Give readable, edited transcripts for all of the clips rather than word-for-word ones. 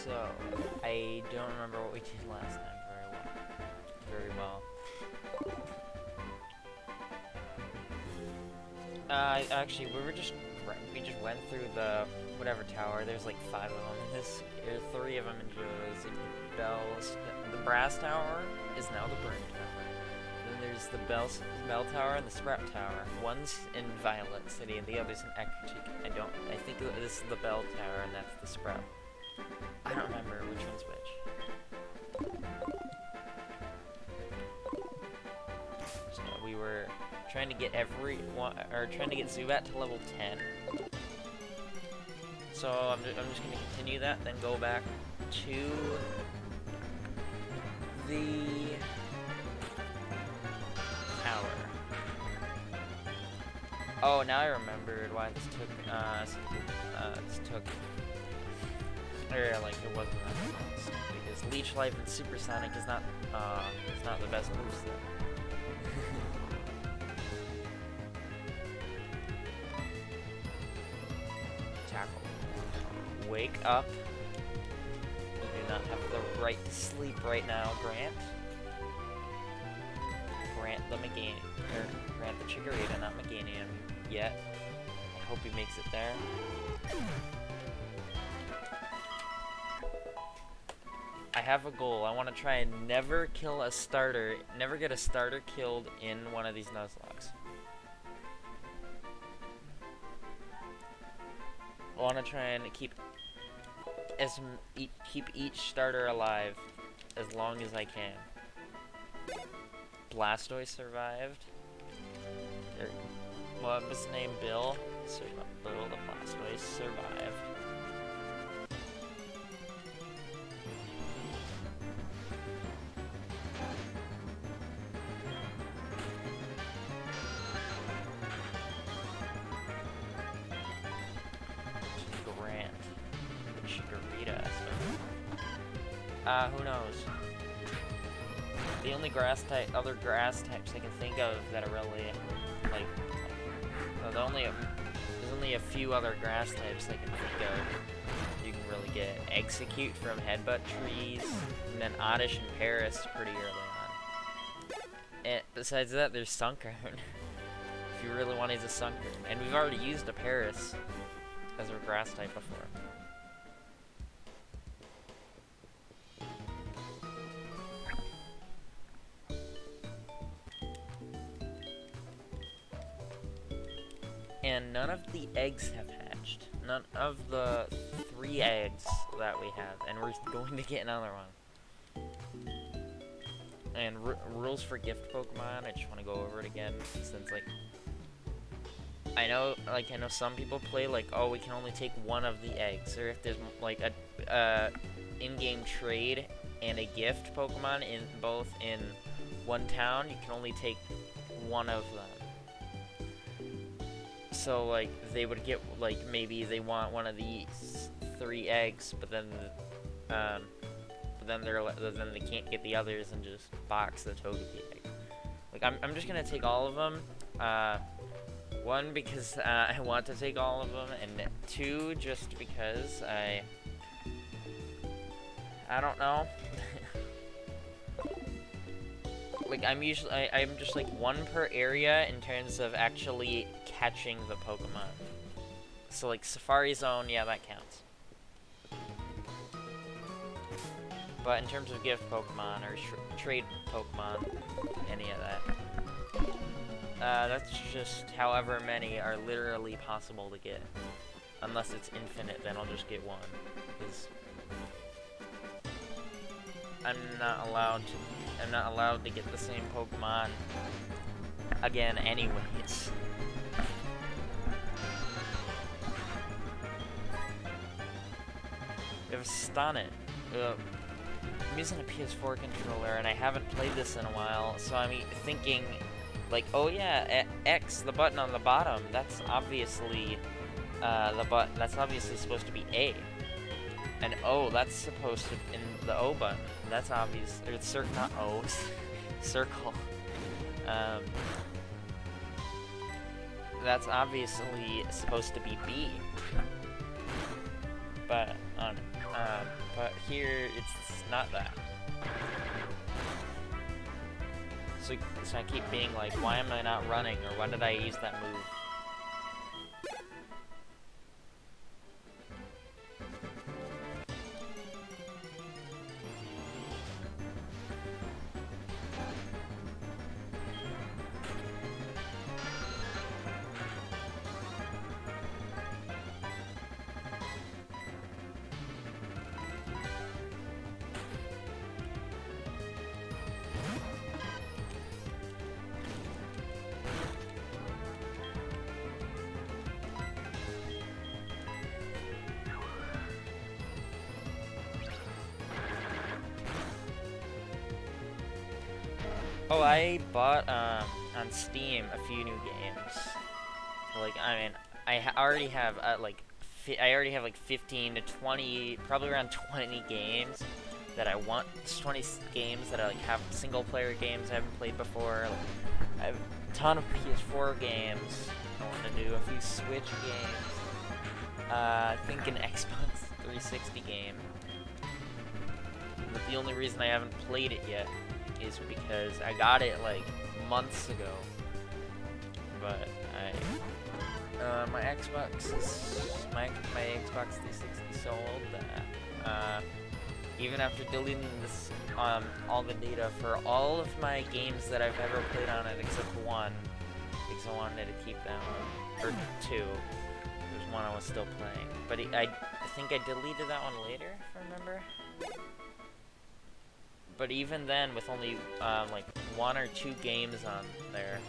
So, I don't remember what we did last time very well. Actually, we just went through the whatever tower. There's like 5 of them in this, or 3 of them in Joe's. Bells. The brass tower is now the burn tower. Then there's the bell tower and the sprout tower. One's in Violet City and the other's in Ecruteak. I think this is the bell tower and that's the sprout. I don't remember which one's which. So we were trying to get trying to get Zubat to level 10. So I'm just gonna continue that, then go back to the tower. Oh, now I remembered why this took, or like it wasn't that fast. Because Leech Life and Supersonic is not the best moveset. Tackle. Wake up. You do not have the right to sleep right now, Grant. Grant the Grant the Chikorita, not Meganium yet. I hope he makes it there. I have a goal. I want to try and never kill a starter, never get a starter killed in one of these Nuzlockes. I want to try and keep each starter alive as long as I can. Blastoise survived. What was his name? Bill? Bill the Blastoise survived. Grant. Chikorita. Who knows? The only other grass types I can think of that are really, like, there's only a few other grass types I can think of. You can really get Execute from Headbutt Trees, and then Oddish and Paris pretty early on. And besides that, there's Sunkern. If you really want to use a Sunkern. And we've already used a Paris as a grass type before. And none of the eggs have hatched. None of the 3 eggs that we have. And we're going to get another one. And rules for gift Pokemon, I just want to go over it again. Since, like, I know some people play, like, oh, we can only take 1 of the eggs. Or if there's, like, a in-game trade and a gift Pokemon both in one town, you can only take 1 of them. So, like, they would get, like, maybe they want 1 of these 3 eggs, but then then they can't get the others and just box the Togepi egg. Like, I'm just gonna take all of them. 1, because I want to take all of them, and 2, just because I don't know. Like, I'm just like 1 per area in terms of actually catching the Pokemon. So, like, Safari Zone, yeah, that counts. But in terms of gift Pokemon or trade Pokemon, any of that, that's just however many are literally possible to get. Unless it's infinite, then I'll just get 1. Because I'm not allowed to get the same Pokemon again anyways. We have Stunnet. I'm using a PS4 controller and I haven't played this in a while, so I'm thinking, like, oh yeah, X, the button on the bottom, that's obviously that's obviously supposed to be A. And O, that's supposed to in the O button. That's obvious. Or it's not O, circle. That's obviously supposed to be B. But But here, it's not that. So I keep being like, why am I not running, or why did I use that move? Oh, I bought on Steam a few new games. So, like, I mean, already have I already have like 15 to 20, probably around 20 games that I want. 20 games that I like have single player games I haven't played before. Like, I have a ton of PS4 games. I want to do a few Switch games. I think an Xbox 360 game. But the only reason I haven't played it yet is because I got it like months ago, but my Xbox is my Xbox 360 sold. Even after deleting this all the data for all of my games that I've ever played on it except one, because I wanted to keep them, or two. There's one I was still playing, but I think I deleted that one later, if I remember. But even then, with only like 1 or 2 games on there,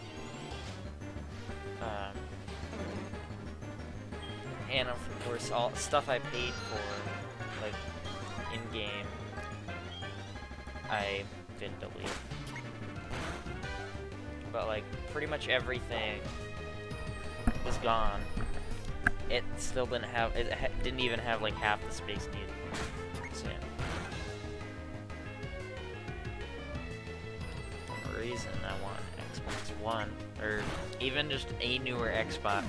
and of course all stuff I paid for, like in game, I did delete. But like pretty much everything was gone. It still didn't have. It didn't even have like half the space needed. So yeah. Reason I want Xbox One, or even just a newer Xbox.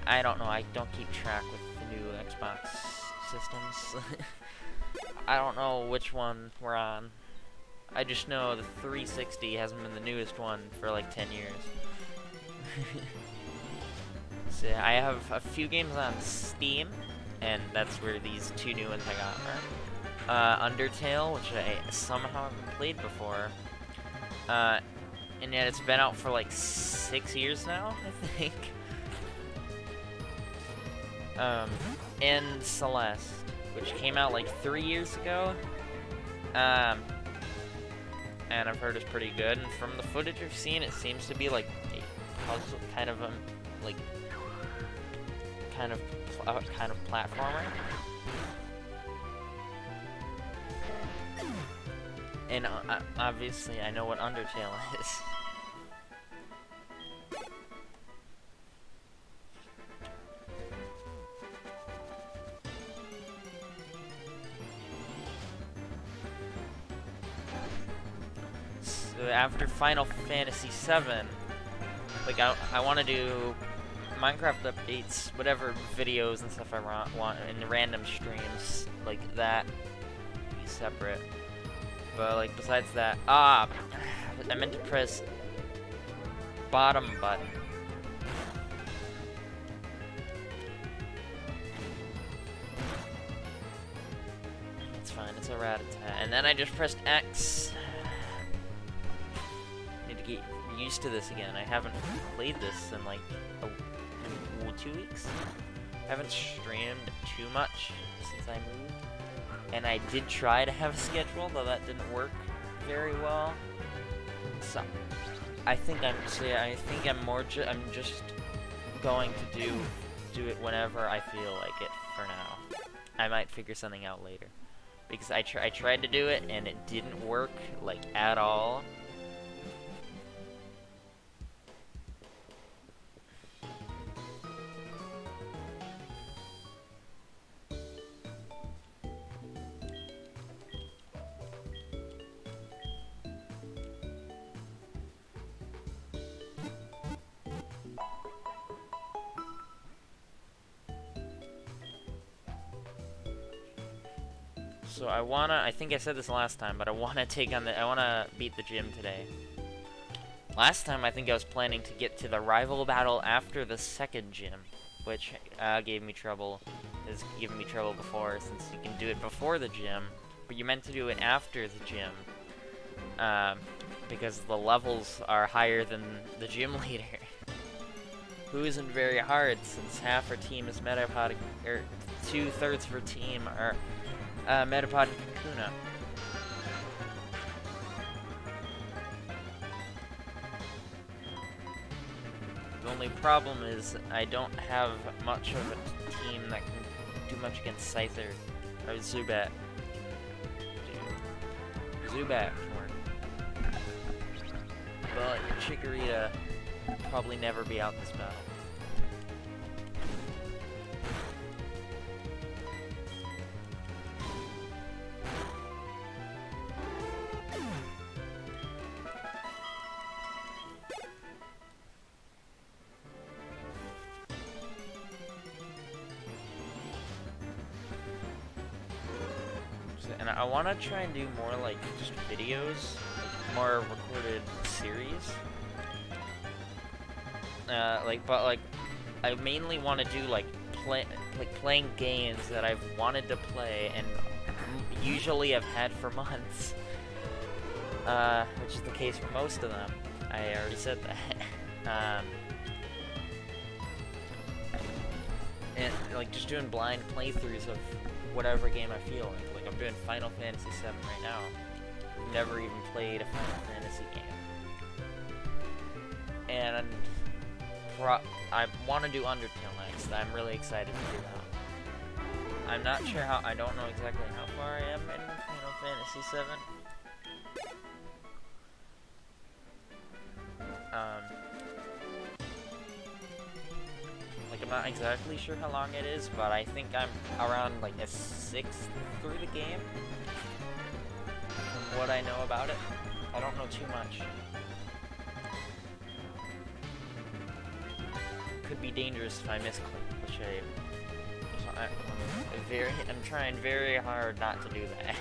I don't know, I don't keep track with the new Xbox systems. I don't know which one we're on. I just know the 360 hasn't been the newest one for like 10 years. So yeah, I have a few games on Steam, and that's where these 2 new ones I got are. Undertale, which I somehow haven't played before. And yet it's been out for like 6 years now, I think. And Celeste, which came out like 3 years ago. And I've heard it's pretty good. And from the footage I've seen, it seems to be like a puzzle, kind of platformer. And obviously, I know what Undertale is. So after Final Fantasy VII, like I want to do Minecraft updates, whatever videos and stuff I want in random streams like that, be separate. But like besides that, I meant to press bottom button. It's fine, it's a rat-a-tat. And then I just pressed X. Need to get used to this again. I haven't played this in like 2 weeks. I haven't streamed too much since I moved. And I did try to have a schedule, though that didn't work very well. So I think I'm just going to do it whenever I feel like it for now. I might figure something out later, because I tried to do it and it didn't work like at all. So I think I said this last time, but I wanna beat the gym today. Last time I think I was planning to get to the rival battle after the second gym, which gave me trouble. Has given me trouble before, since you can do it before the gym, but you're meant to do it after the gym, because the levels are higher than the gym leader. Who isn't very hard, since half our team is Metapod, or 2/3 of our team are Metapod and Kakuna. The only problem is I don't have much of a team that can do much against Scyther or Zubat. Zubat can work. But Chikorita will probably never be out this battle. And I want to try and do more like just videos, like more recorded series. But I mainly want to do like playing games that I've wanted to play and usually have had for months, which is the case for most of them. I already said that. And like just doing blind playthroughs of whatever game I feel like. Like I'm doing Final Fantasy VII right now. I've never even played a Final Fantasy game. And I want to do Undertale next. I'm really excited to do that. I'm not sure I don't know exactly how far I am in Final Fantasy VII. Like I'm not exactly sure how long it is, but I think I'm around like a 6th through the game. From what I know about it, I don't know too much. Could be dangerous if I misclick, which I'm trying very hard not to do that.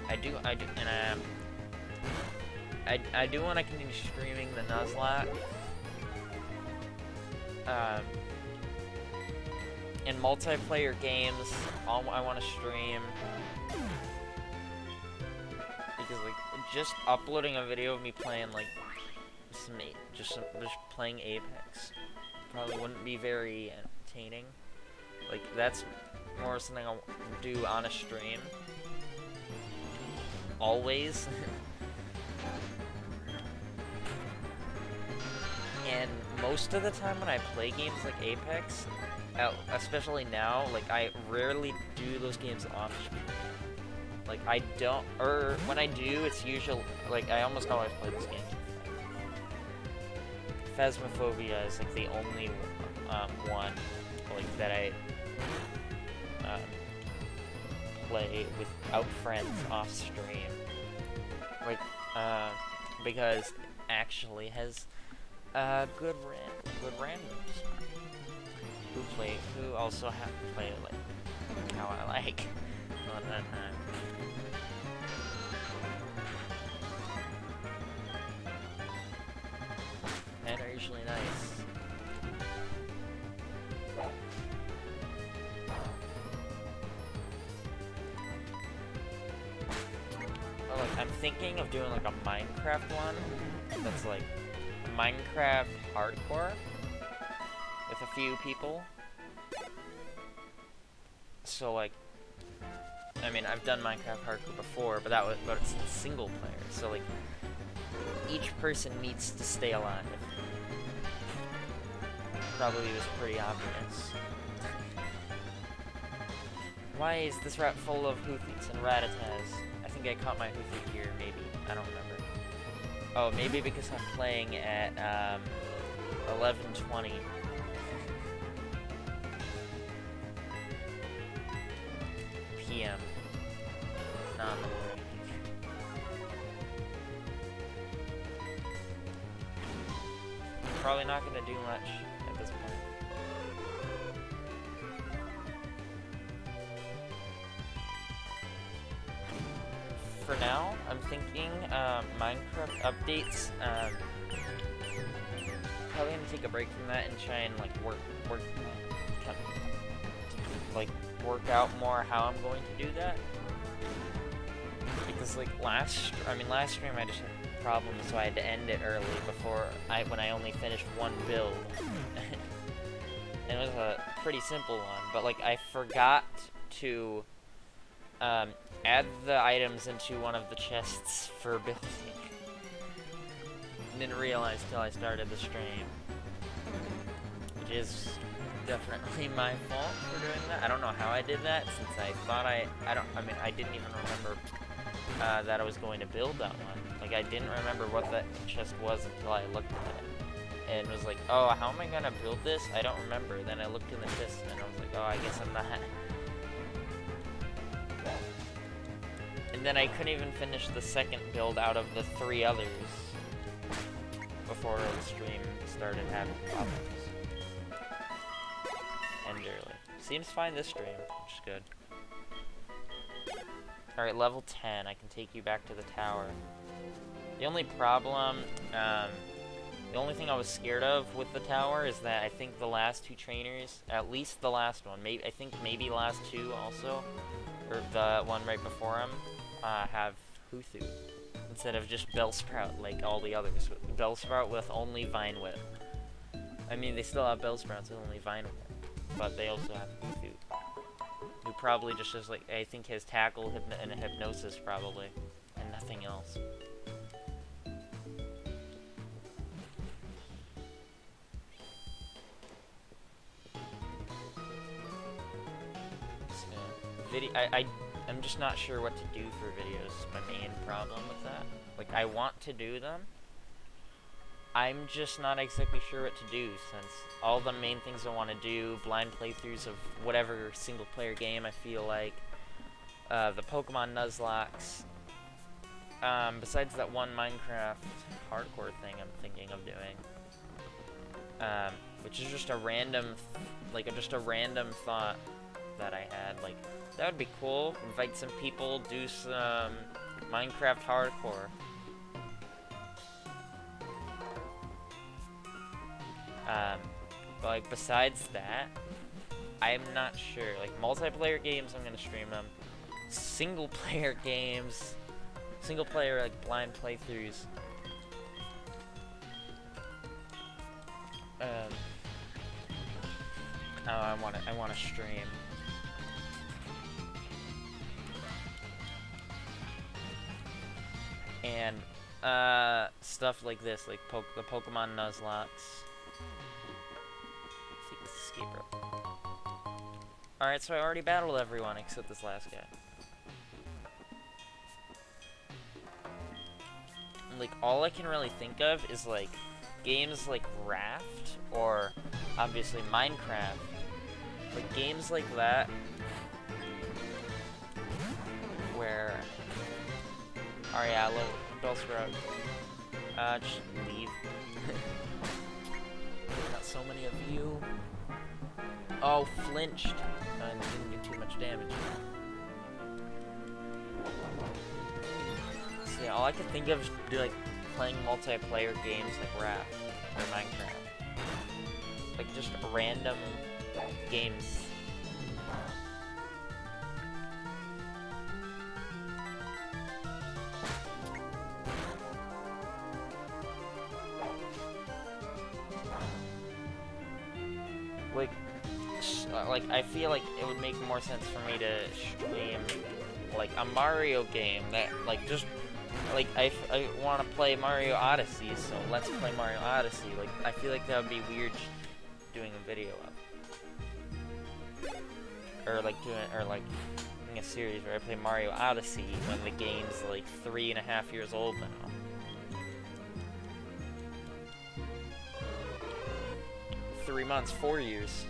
I do want to continue streaming the Nuzlocke. In multiplayer games, I want to stream, because like just uploading a video of me playing like just playing Apex probably wouldn't be very entertaining. Like that's more something I'll do on a stream. Always. And most of the time when I play games like Apex, especially now, like I rarely do those games on stream. Like I don't, or when I do, it's usually like I almost always play this game. Phasmophobia is like the only one like that I play without friends off stream. Like because it actually has good randoms who also have to play it like how I like all the time. And are usually nice. Oh, like I'm thinking of doing like a Minecraft one that's like Minecraft hardcore with a few people. So like, I mean, I've done Minecraft hardcore before, but it's single player. So like, each person needs to stay alive. Probably was pretty obvious. Why is this route full of Hoothits and Rattatas? I think I caught my Hoothit here, maybe. I don't remember. Oh, maybe because I'm playing at 11:20. PM. Not in the morning. Probably not gonna do much at this point. for now, I'm thinking Minecraft updates. Probably gonna take a break from that and try and like work out more how I'm going to do that. Because like last stream I just had problems, so I had to end it early when I only finished one build. And it was a pretty simple one, but like I forgot to add the items into one of the chests for building. Didn't realize till I started the stream, which is definitely my fault for doing that. I don't know how I did that, since I thought I didn't even remember that I was going to build that one. Like, I didn't remember what that chest was until I looked at it. And was like, oh, how am I gonna build this? I don't remember. Then I looked in the chest and I was like, oh, I guess I'm not. And then I couldn't even finish the second build out of the 3 others before the stream started having problems. End early. Seems fine this stream, which is good. Alright, level 10. I can take you back to the tower. The only problem, the only thing I was scared of with the tower is that I think the last 2 trainers, at least the last one, I think maybe last 2 also, or the one right before him, have Huthu instead of just Bellsprout like all the others. Bellsprout with only Vine Whip. I mean, they still have Bellsprouts with only Vine Whip, but they also have Huthu, who probably just has, like, I think his tackle and hypnosis probably, and nothing else. I'm just not sure what to do for videos. Is my main problem with that. Like, I want to do them. I'm just not exactly sure what to do, since all the main things I want to do, blind playthroughs of whatever single player game I feel like, the Pokemon Nuzlocks, besides that one Minecraft hardcore thing I'm thinking of doing, which is just a random, thought that I had, like, that would be cool. Invite some people, do some Minecraft hardcore. But like besides that, I'm not sure. Like multiplayer games, I'm gonna stream them. Single player games, single player like blind playthroughs. I want to stream. And stuff like this, like the Pokemon Nuzlocke. Escape rope. Alright, so I already battled everyone except this last guy. And, like, all I can really think of is, like, games like Raft, or, obviously, Minecraft. Like, games like that, where... Alright, yeah, Bellsprout. Just leave. Got so many of you. Oh, flinched. And didn't get too much damage. So yeah, all I can think of is playing multiplayer games like Raft or Minecraft. Like just random games. Like, I feel like it would make more sense for me to stream, like, a Mario game that, like, just, like, I want to play Mario Odyssey, so let's play Mario Odyssey. Like, I feel like that would be weird doing a video of. Or, like, doing a series where I play Mario Odyssey when the game's, like, 3.5 years old now. 3 months, 4 years.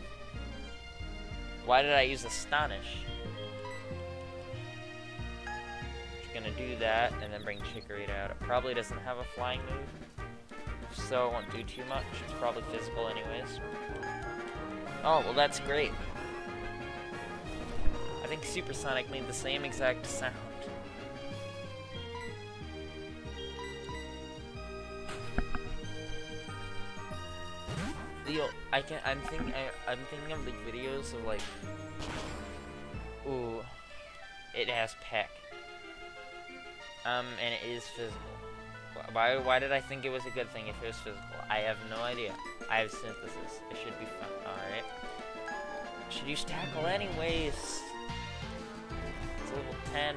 Why did I use Astonish? Just gonna do that and then bring Chikorita out. It probably doesn't have a flying move, so it won't do too much. It's probably physical anyways. Oh, well that's great. I think Supersonic made the same exact sound. I'm thinking of like videos of like, ooh, it has peck. And it is physical. Why did I think it was a good thing if it was physical? I have no idea. I have synthesis. It should be fun. Alright. Should use tackle anyways. It's level 10.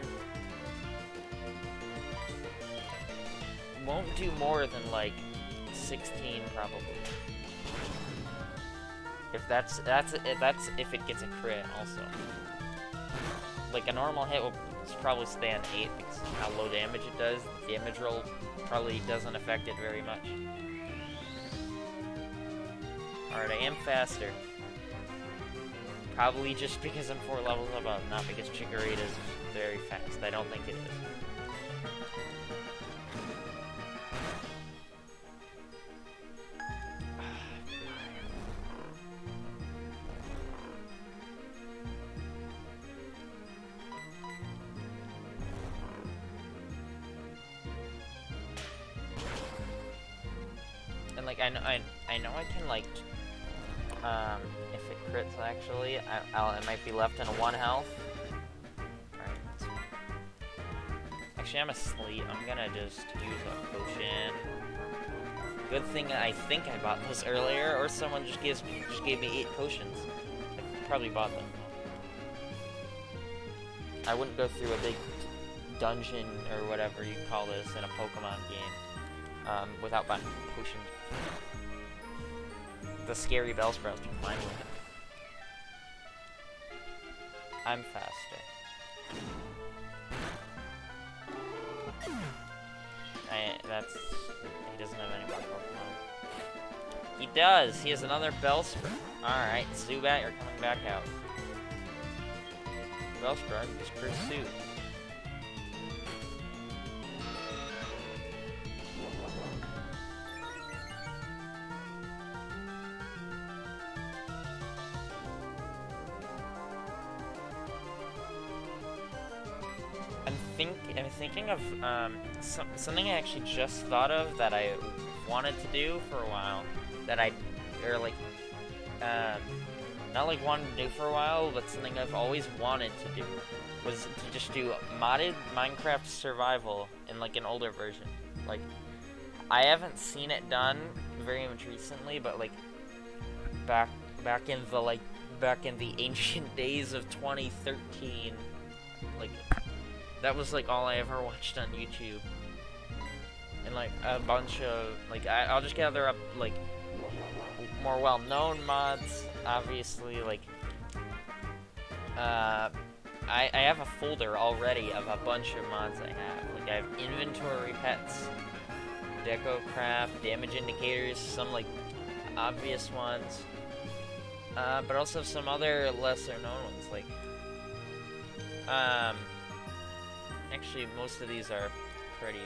Won't do more than like 16 probably. If that's if it gets a crit also. Like a normal hit will probably stay on 8 because of how low damage it does. The damage roll probably doesn't affect it very much. Alright, I am faster. Probably just because I'm 4 levels above, not because Chikorita is very fast. I don't think it is. And like I know I can like if it crits actually it might be left in a 1 health. Alright. Actually I'm asleep. I'm gonna just use a potion. Good thing I think I bought this earlier, or someone just gave me 8 potions. I probably bought them. I wouldn't go through a big dungeon or whatever you call this in a Pokemon game without buying potions. The scary Bellsprouts do fine with it. I'm faster. He doesn't have any more Pokemon. He does! He has another Bellsprout. Alright, Zubat, you're coming back out. Bellsprout, just pursue. I'm thinking of something I actually just thought of that I wanted to do for a while. Not like wanted to do for a while, but something I've always wanted to do was to just do modded Minecraft survival in like an older version. Like, I haven't seen it done very much recently, but like back in the ancient days of 2013, like. That was like all I ever watched on YouTube, and like a bunch of like I'll just gather up like more well-known mods. Obviously, like I have a folder already of a bunch of mods I have. Like I have inventory pets, deco craft, damage indicators, some like obvious ones, but also some other lesser-known ones like actually, most of these are pretty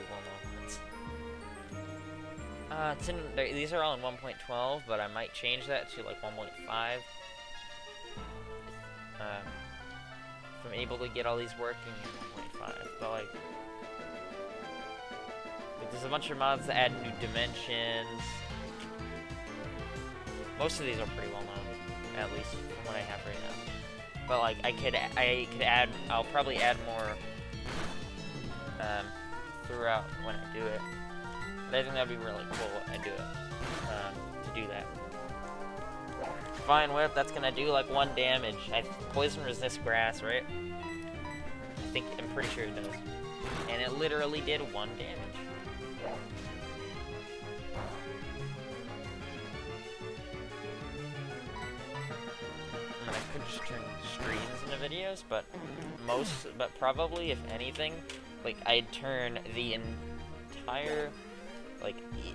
well-known. These are all in 1.12, but I might change that to like 1.5. If I'm able to get all these working in 1.5, but like there's a bunch of mods that add new dimensions. Most of these are pretty well-known, at least from what I have right now. But like I could add. I'll probably add more. Throughout when I do it. But I think that'd be really cool when I do it. To do that. Fine Whip, that's gonna do like 1 damage. Poison resist grass, right? I'm pretty sure it does. And it literally did 1 damage. I could just turn streams into videos, but probably, if anything, like I'd turn the entire, like I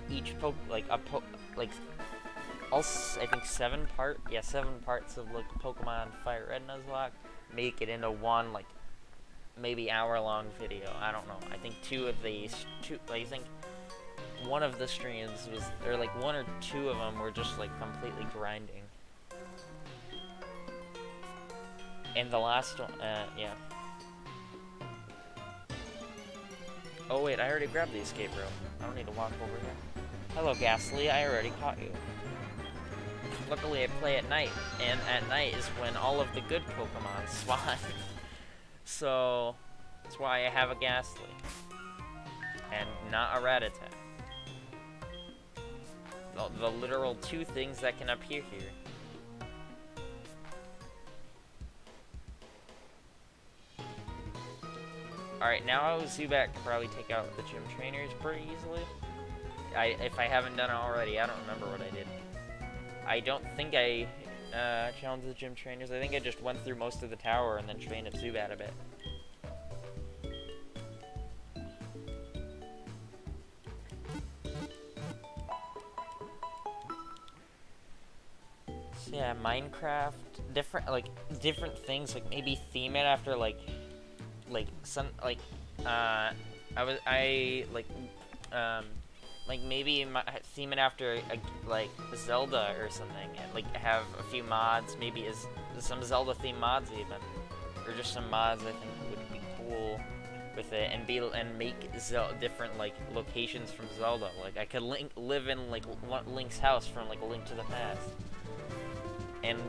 think 7 parts of like Pokemon Fire Red Nuzlocke, make it into one like maybe hour-long video. I don't know. I think I think one of the streams was, or like 1 or 2 of them were just like completely grinding. And the last one, yeah. Oh wait, I already grabbed the escape rope. I don't need to walk over here. Hello, Ghastly, I already caught you. luckily I play at night, and at night is when all of the good Pokemon spawn. So that's why I have a Ghastly and not a Rattata. The literal two things that can appear here. Alright, now Zubat can probably take out the gym trainers pretty easily. If I haven't done it already, I don't remember what I did. I don't think I challenged the gym trainers. I think I just went through most of the tower and then trained up Zubat a bit. So yeah, Minecraft, different things, like maybe theme it after like maybe theme it after like Zelda or something, and like have a few mods, maybe some Zelda themed mods even, or just some mods I think would be cool with it, and make different like locations from Zelda. Like I could live in like Link's house from like A Link to the Past, and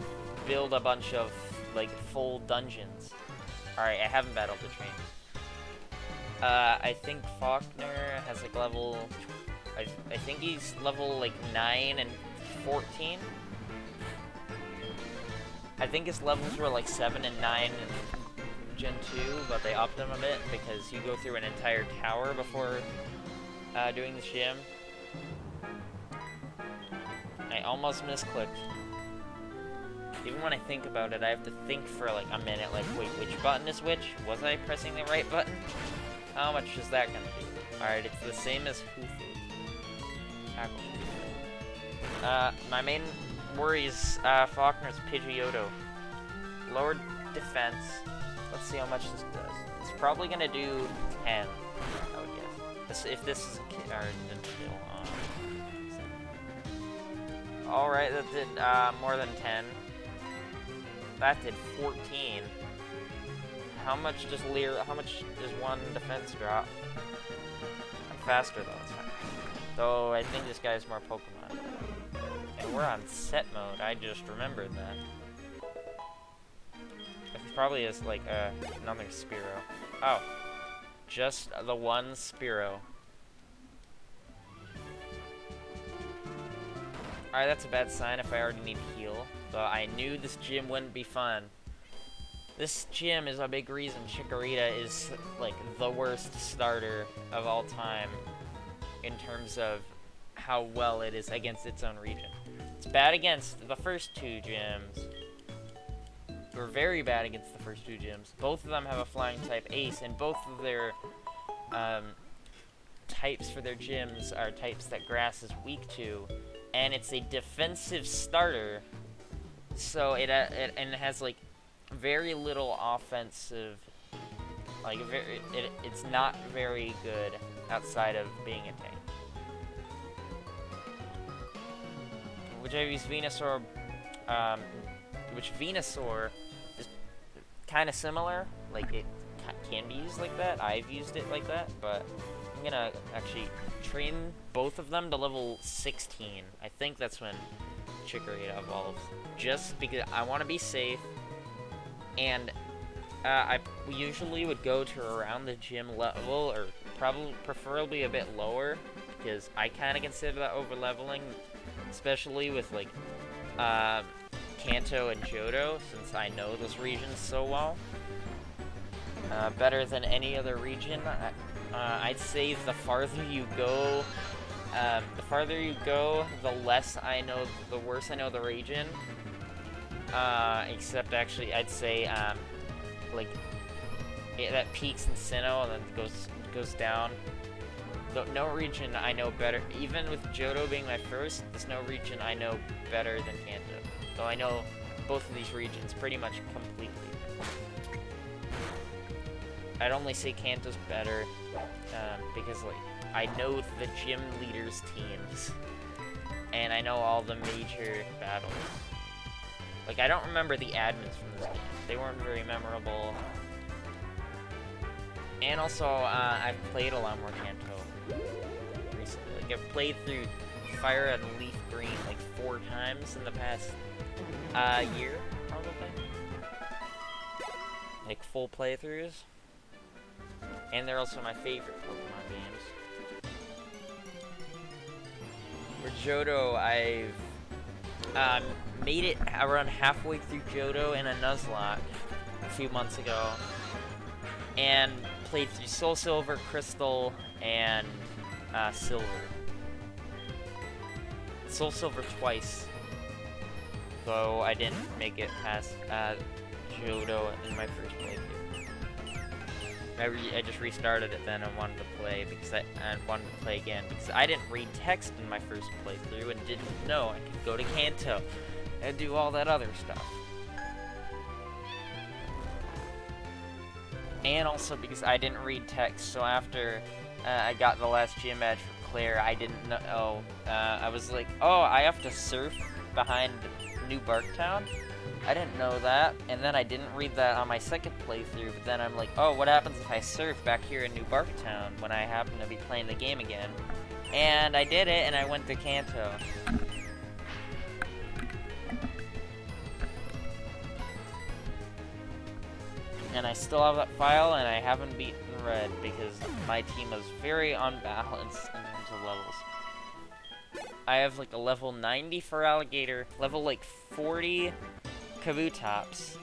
build a bunch of like full dungeons. Alright, I haven't battled the trainers. I think Faulkner has like level... I think he's level like 9 and 14. I think his levels were like 7 and 9 in Gen 2, but they upped them a bit because you go through an entire tower before doing the gym. I almost misclicked. Even when I think about it, I have to think for like a minute, like, wait, which button is which? Was I pressing the right button? How much is that gonna be? Alright, it's the same as Hufu. My main worry is Faulkner's Pidgeotto. Lower defense. Let's see how much this does. It's probably gonna do 10, I would guess. If this is a kid, or didn't kill. Alright, that did more than 10. That did 14. How much does one defense drop? I'm faster though, it's fine. Though I think this guy's more Pokemon. And we're on set mode, I just remembered that. It probably is like another Spearow. Oh. Just the one Spearow. Alright, that's a bad sign if I already need heal. But I knew this gym wouldn't be fun. This gym is a big reason Chikorita is like the worst starter of all time in terms of how well it is against its own region. It's bad against the first two gyms. Or very bad against the first two gyms. Both of them have a flying type Ace, and both of their types for their gyms are types that Grass is weak to. And it's a defensive starter, so it has like very little offensive, like it's not very good outside of being a tank. Which I use Venusaur, which Venusaur is kind of similar, like it can be used like that. I've used it like that, but I'm gonna actually train both of them to level 16. I think that's when Chikorita evolves. Just because I want to be safe, and we usually would go to around the gym level, or preferably a bit lower, because I kind of consider that over leveling, especially with like Kanto and Johto, since I know those regions so well. Better than any other region. I'd say the farther you go, the less I know, the worse I know the region. Except actually, I'd say like that peaks in Sinnoh and then goes down. No region I know better. Even with Johto being my first, there's no region I know better than Kanto. Though I know both of these regions pretty much completely. I'd only say Kanto's better because like I know the gym leaders' teams, and I know all the major battles. Like I don't remember the admins from this game; they weren't very memorable. And also, I've played a lot more Kanto recently. Like I've played through Fire and Leaf Green like 4 times in the past year, probably. Like full playthroughs. And they're also my favorite Pokemon games. For Johto, I've made it around halfway through Johto in a Nuzlocke a few months ago. And played through SoulSilver, Crystal, and Silver. SoulSilver twice, though I didn't make it past Johto in my first playthrough. I just restarted it then and wanted to play because I wanted to play again because I didn't read text in my first playthrough and didn't know I could go to Kanto and do all that other stuff. And also because I didn't read text, so after I got the last gym badge for Claire, I didn't know. I was like, oh, I have to surf behind New Barktown? I didn't know that, and then I didn't read that on my second playthrough, but then I'm like, oh, what happens if I surf back here in New Barktown when I happen to be playing the game again? And I did it, and I went to Kanto. And I still have that file, and I haven't beaten Red because my team is very unbalanced in terms of levels. I have like a level 90 for Alligator, level like 40 Kabutops,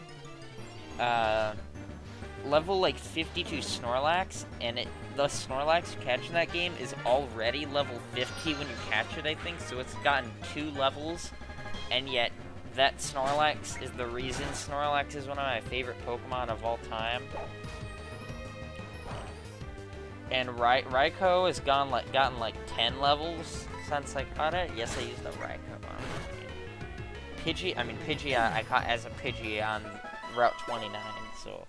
level like 52 Snorlax, and the Snorlax you catch in that game is already level 50 when you catch it, I think, so it's gotten 2 levels, and yet that Snorlax is the reason Snorlax is one of my favorite Pokemon of all time. And Raikou has gotten like 10 levels since I caught it. Yes, I used the Raikou on Pidgey. I mean Pidgey. I caught as a Pidgey on Route 29. So,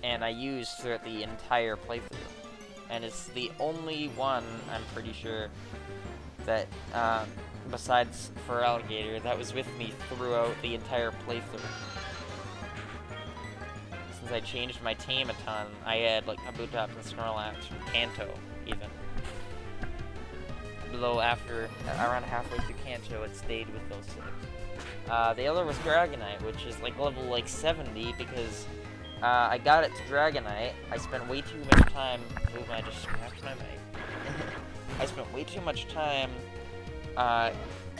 and I used throughout the entire playthrough, and it's the only one I'm pretty sure that besides for Alligator that was with me throughout the entire playthrough. Since I changed my team a ton, I had like Kabutops and Snorlax from Kanto, even. Though after around halfway through Kanto, it stayed with those 6. The other was Dragonite, which is like level like 70 because I got it to Dragonite. I spent way too much time. Ooh, I just smashed my mic. I spent way too much time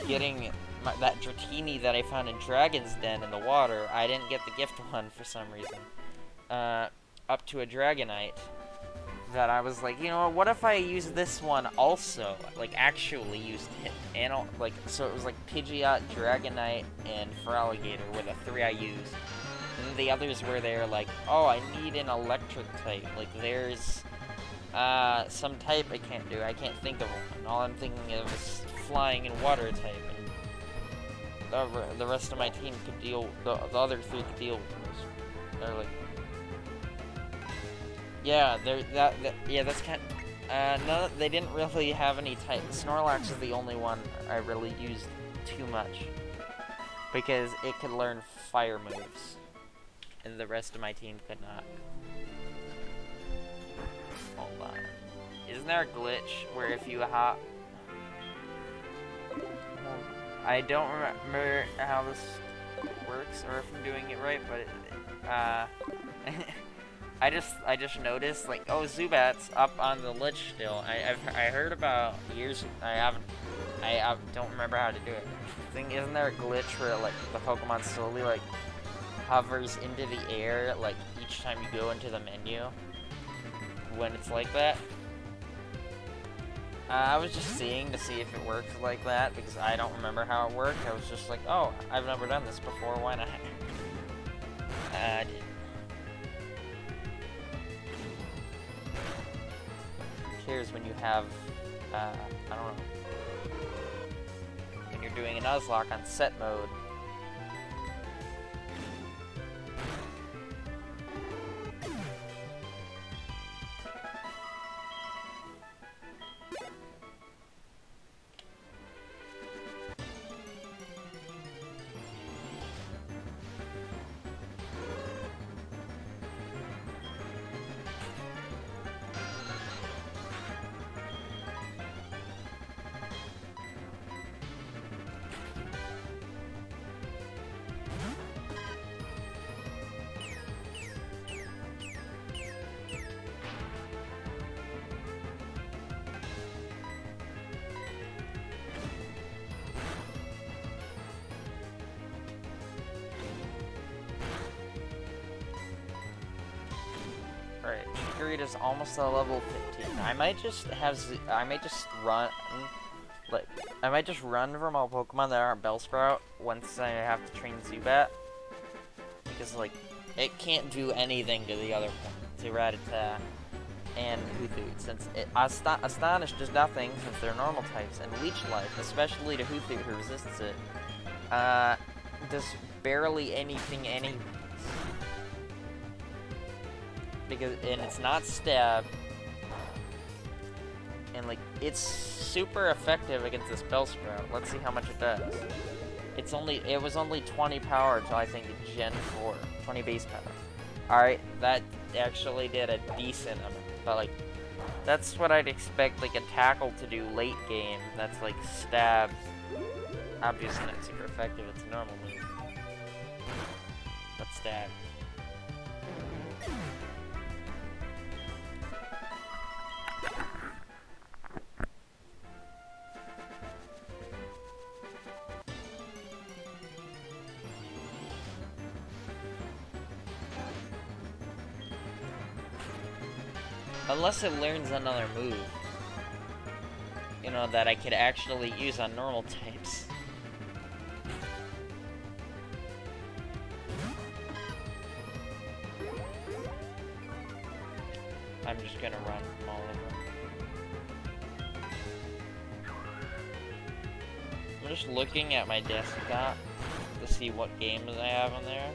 getting that Dratini that I found in Dragon's Den in the water. I didn't get the gift one for some reason. Up to a Dragonite that I was like, you know what if I use this one also? Like, actually used it. And, like, so it was like Pidgeot, Dragonite, and Feraligatr were the 3 I used. And the others were there like, oh, I need an electric type. Like, there's some type I can't do. I can't think of one. All I'm thinking of is flying and water type. And the rest of my team could deal, the other 3 could deal with those. They're like, yeah, that's kind of, no, they didn't really have any type. Snorlax is the only one I really used too much, because it could learn fire moves, and the rest of my team could not. Hold on. Isn't there a glitch where if you hop... I don't remember how this works, or if I'm doing it right, but I just noticed, like, oh, Zubat's up on the ledge still. I heard about years. I don't remember how to do it. Isn't there a glitch where like the Pokemon slowly like hovers into the air like each time you go into the menu when it's like that? I was just seeing to see if it worked like that because I don't remember how it worked. I was just like, oh, I've never done this before. Why not? I did. Cares when you have, I don't know, when you're doing a Nuzlocke on set mode. street is almost at level 15. I might just run, like, I might just run from all Pokemon that aren't Bellsprout once I have to train Zubat. Because, like, it can't do anything to the other one, to Rattata and Hoothoot, since Astonish does nothing since they're normal types, and Leech Life, especially to Hoothoot who resists it, does barely anything anyways. And it's not Stab, and like it's super effective against this Bellsprout. Let's see how much it does. It was only 20 power until I think Gen 4, 20 base power. Alright, that actually did a decent amount, but like, that's what I'd expect like a tackle to do late game. That's like Stab. Obviously not super effective, it's a normal move. But Stab. Unless it learns another move, you know, that I could actually use on normal types. I'm just gonna run from all of them. I'm just looking at my desktop to see what games I have on there.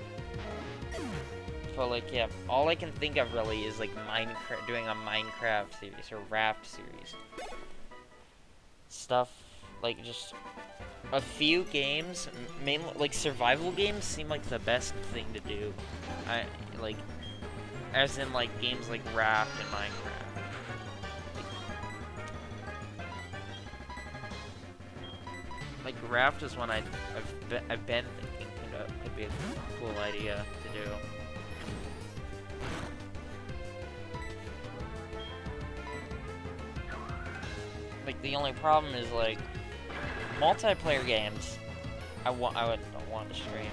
But like, yeah, all I can think of really is like Minecraft, doing a Minecraft series or Raft series. Stuff like just a few games, mainly like survival games seem like the best thing to do. As in like games like Raft and Minecraft. Like Raft is one I've been thinking could be a cool idea to do. Like the only problem is like multiplayer games. Don't want to stream.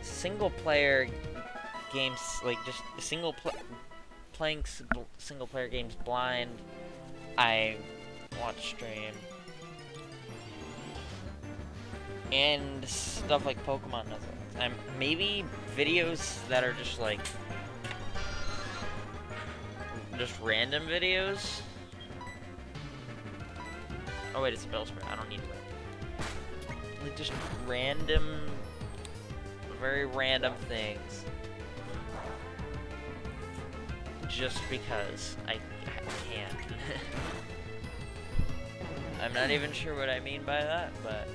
Single player games, like just playing single player games blind, I want to stream. And stuff like Pokemon Nuzlocke. Maybe videos that are just like random videos. Oh wait, it's a Bellsprout. I don't need to like just random, very random things. Just because I can't. I'm not even sure what I mean by that, but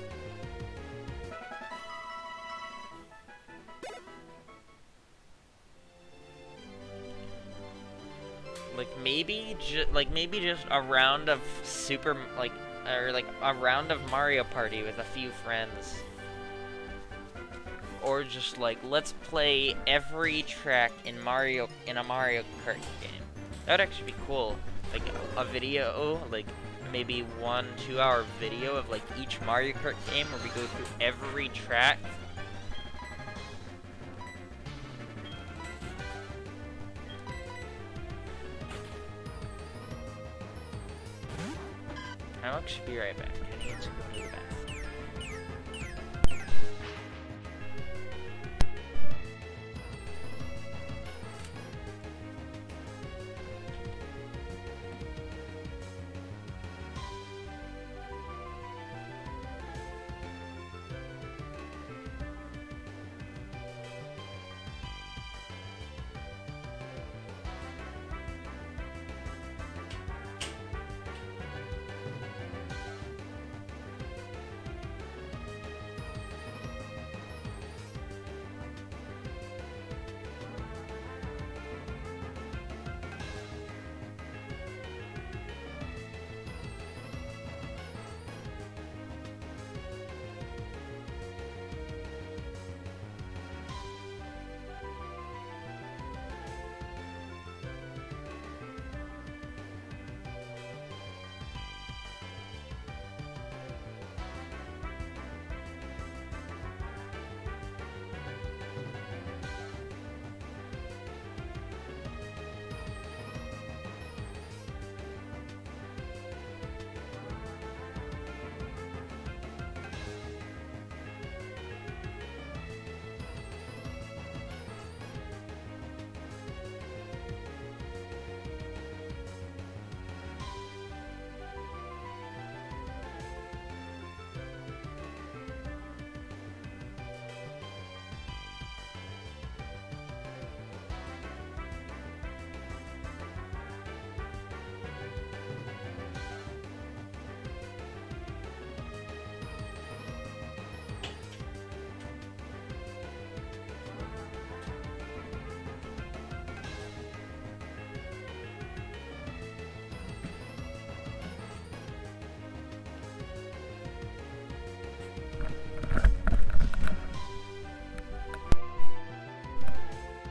maybe just a round of a round of Mario Party with a few friends. Or just like, let's play every track in a Mario Kart game. That would actually be cool. Like a video, like maybe 1-2 hour video of like each Mario Kart game where we go through every track. I'll actually be right back. I need to go to the bathroom.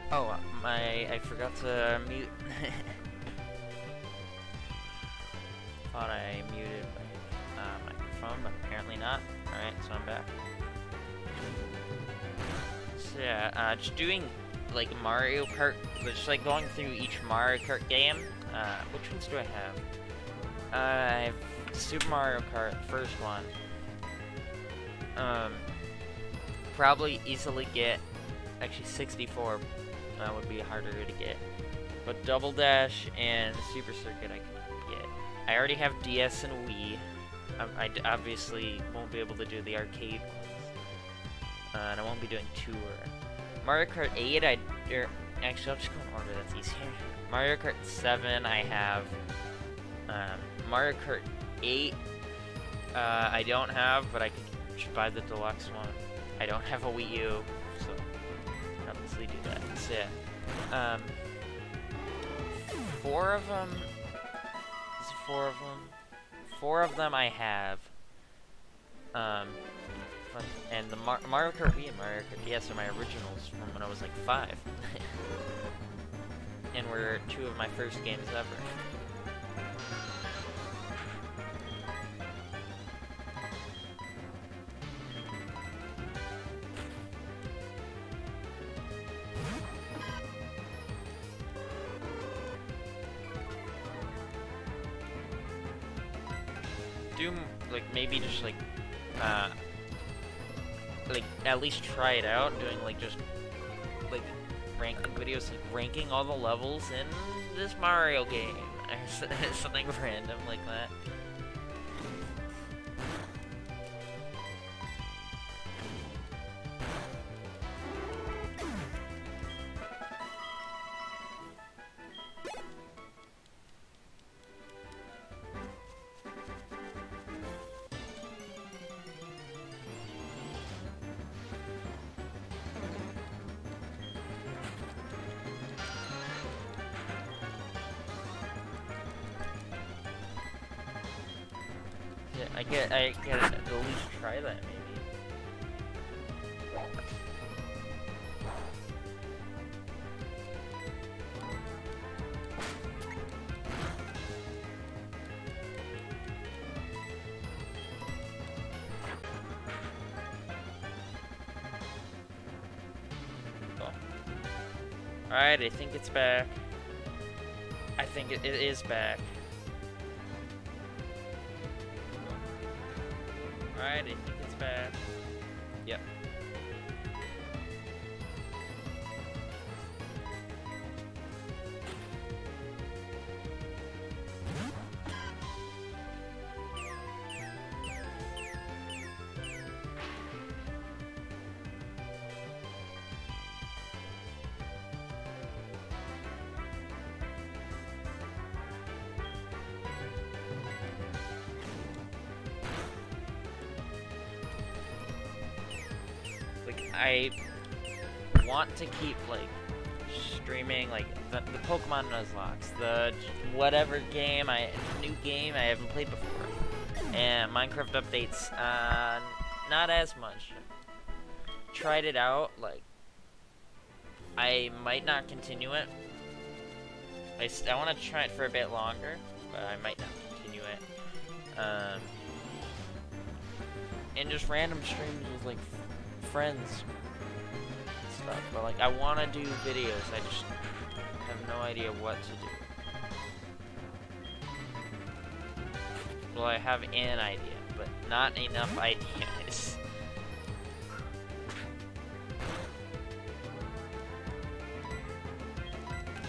Oh, I forgot to mute. Thought I muted my microphone, but apparently not. Alright, so I'm back. So yeah, just doing like Mario Kart, just like going through each Mario Kart game. Which ones do I have? I have Super Mario Kart, first one. Probably easily get, actually 64 would be harder to get. But Double Dash and Super Circuit I can get. I already have DS and Wii. I obviously won't be able to do the arcade ones. And I won't be doing Tour. Mario Kart 8, actually, I'll just go in order, that's easier. Mario Kart 7, I have. Mario Kart 8, I don't have, but I could buy the deluxe one. I don't have a Wii U, so I'll obviously do that. So yeah. 4 of them. Is it 4 of them? 4 of them I have. And the Mario Kart Wii and Mario Kart DS are my originals from when I was like 5. And were 2 of my first games ever. Do like maybe just like at least try it out, doing like just like ranking videos, like ranking all the levels in this Mario game or something random like that. I get to at least try that maybe. Oh. Alright, I think it's back. I think it is back. Alright, I think it's back. Yep. I want to keep like streaming like the Pokemon Nuzlocks, the whatever game new game I haven't played before, and Minecraft updates. Not as much. Tried it out, like I might not continue it. I want to try it for a bit longer, but I might not continue it. And just random streams with like friends and stuff, but like I want to do videos, I just have no idea what to do. Well, I have an idea, but not enough ideas.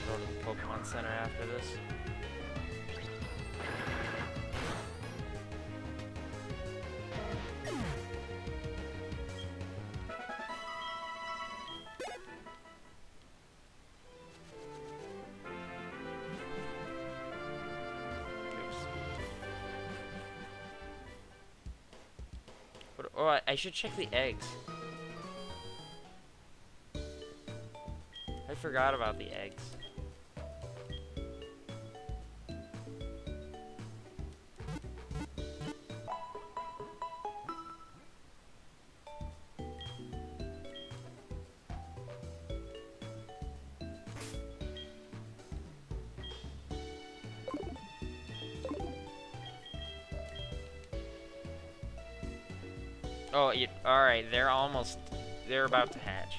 Go to the Pokemon Center after this. Oh, I should check the eggs. I forgot about the eggs. Oh, alright, they're about to hatch.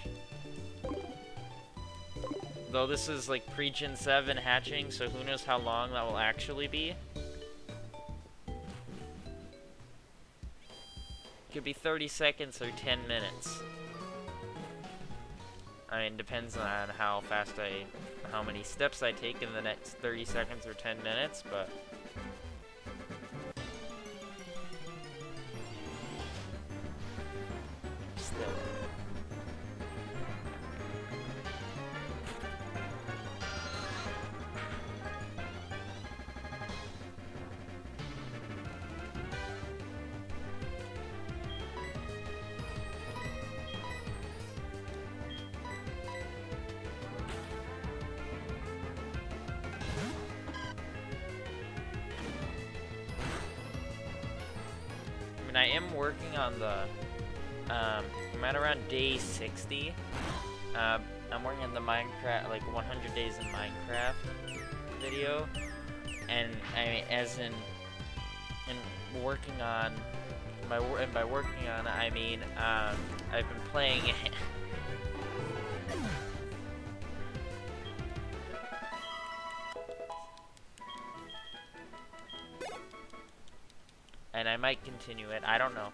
Though this is like pre-Gen 7 hatching, so who knows how long that will actually be. Could be 30 seconds or 10 minutes. I mean, depends on how many steps I take in the next 30 seconds or 10 minutes, but... Still. I mean, I am working on the, I'm at around day 60. I'm working on the Minecraft, like 100 days in Minecraft video. And I mean, working on, and by working on, I mean, I've been playing it. And I might continue it, I don't know.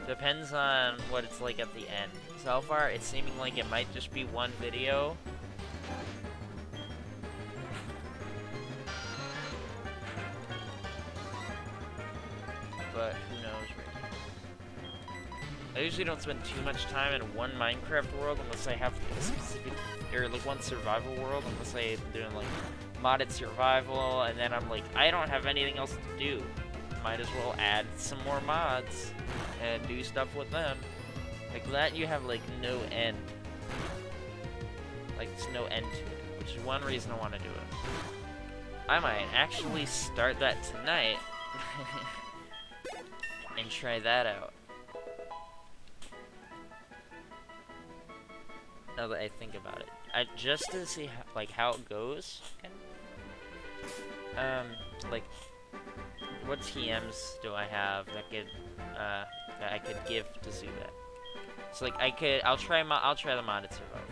Depends on what it's like at the end. So far, it's seeming like it might just be one video. But who knows, really. I usually don't spend too much time in one Minecraft world unless I have a specific, or like one survival world, unless I'm doing like modded survival, and then I'm like, I don't have anything else to do. Might as well add some more mods and do stuff with them. Like that, you have like no end. Like there's no end to it, which is one reason I want to do it. I might actually start that tonight and try that out. Now that I think about it, just to see how it goes. Like. What TMs do I have that I could give to do that? So like I'll try the modded survival.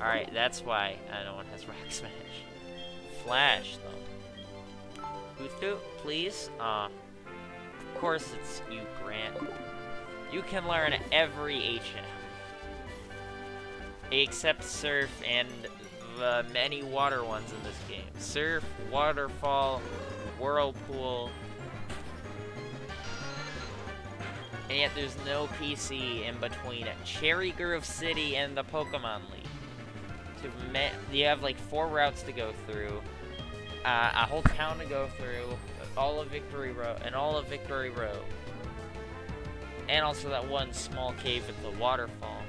All right, that's why no one has Rock Smash. Flash though. Uthu, please. Of course it's you, Grant. You can learn every HM except Surf and the many water ones in this game. Surf, Waterfall, Whirlpool. And yet there's no PC in between Cherry Grove City and the Pokemon League. You have like 4 routes to go through, a whole town to go through, all of Victory Road, and also that one small cave at the waterfall,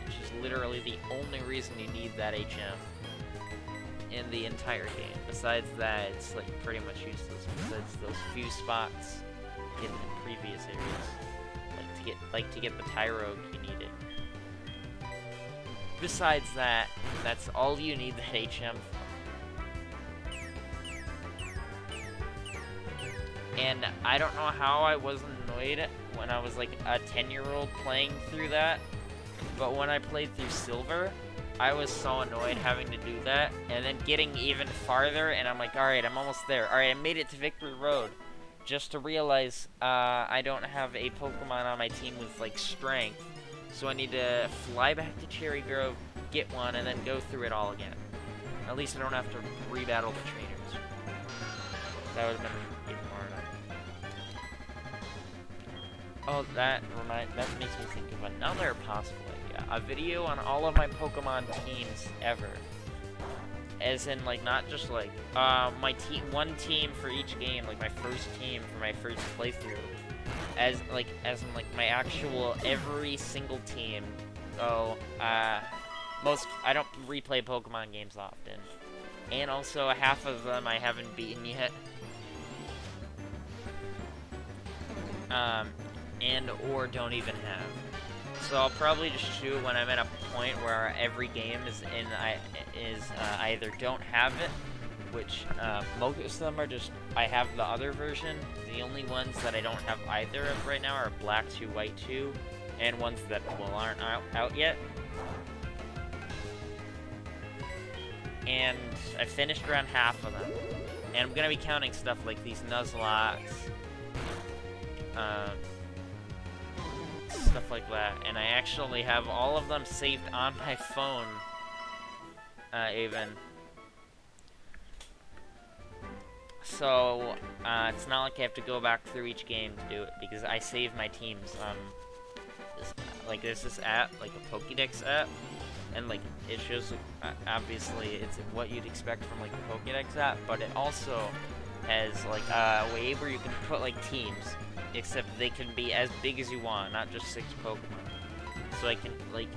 which is literally the only reason you need that HM in the entire game. Besides that, it's like pretty much useless. Besides those few spots in the previous areas, to get the Tyrogue you needed. Besides that, that's all you need that HM for. And I don't know how I wasn't annoyed when I was like a 10-year-old playing through that, but when I played through Silver, I was so annoyed having to do that, and then getting even farther, and I'm like, alright, I'm almost there. Alright, I made it to Victory Road. Just to realize I don't have a Pokemon on my team with like strength, so I need to fly back to Cherry Grove, get one, and then go through it all again. At least I don't have to re-battle the trainers. That would have been even more annoying. Oh, that makes me think of another possible idea. A video on all of my Pokemon teams ever. As in, like, not just, like, one team for each game, like, my first team for my first playthrough. As in, my actual, every single team. Oh, I don't replay Pokemon games often. And also, half of them I haven't beaten yet. Or don't even have. So I'll probably just do it when I'm at a point where every game is I either don't have it which most of them are just, I have the other version. The only ones that I don't have either of right now are Black 2, White 2, and ones that, well, aren't out yet. And I finished around half of them. And I'm gonna be counting stuff like these Nuzlocks, stuff like that. And I actually have all of them saved on my phone, even. So, it's not like I have to go back through each game to do it, because I save my teams on there's this app, like a Pokédex app, and like it shows, obviously it's what you'd expect from like a Pokédex app, but it also has like a way where you can put like teams, except they can be as big as you want, not just 6 Pokemon. So I can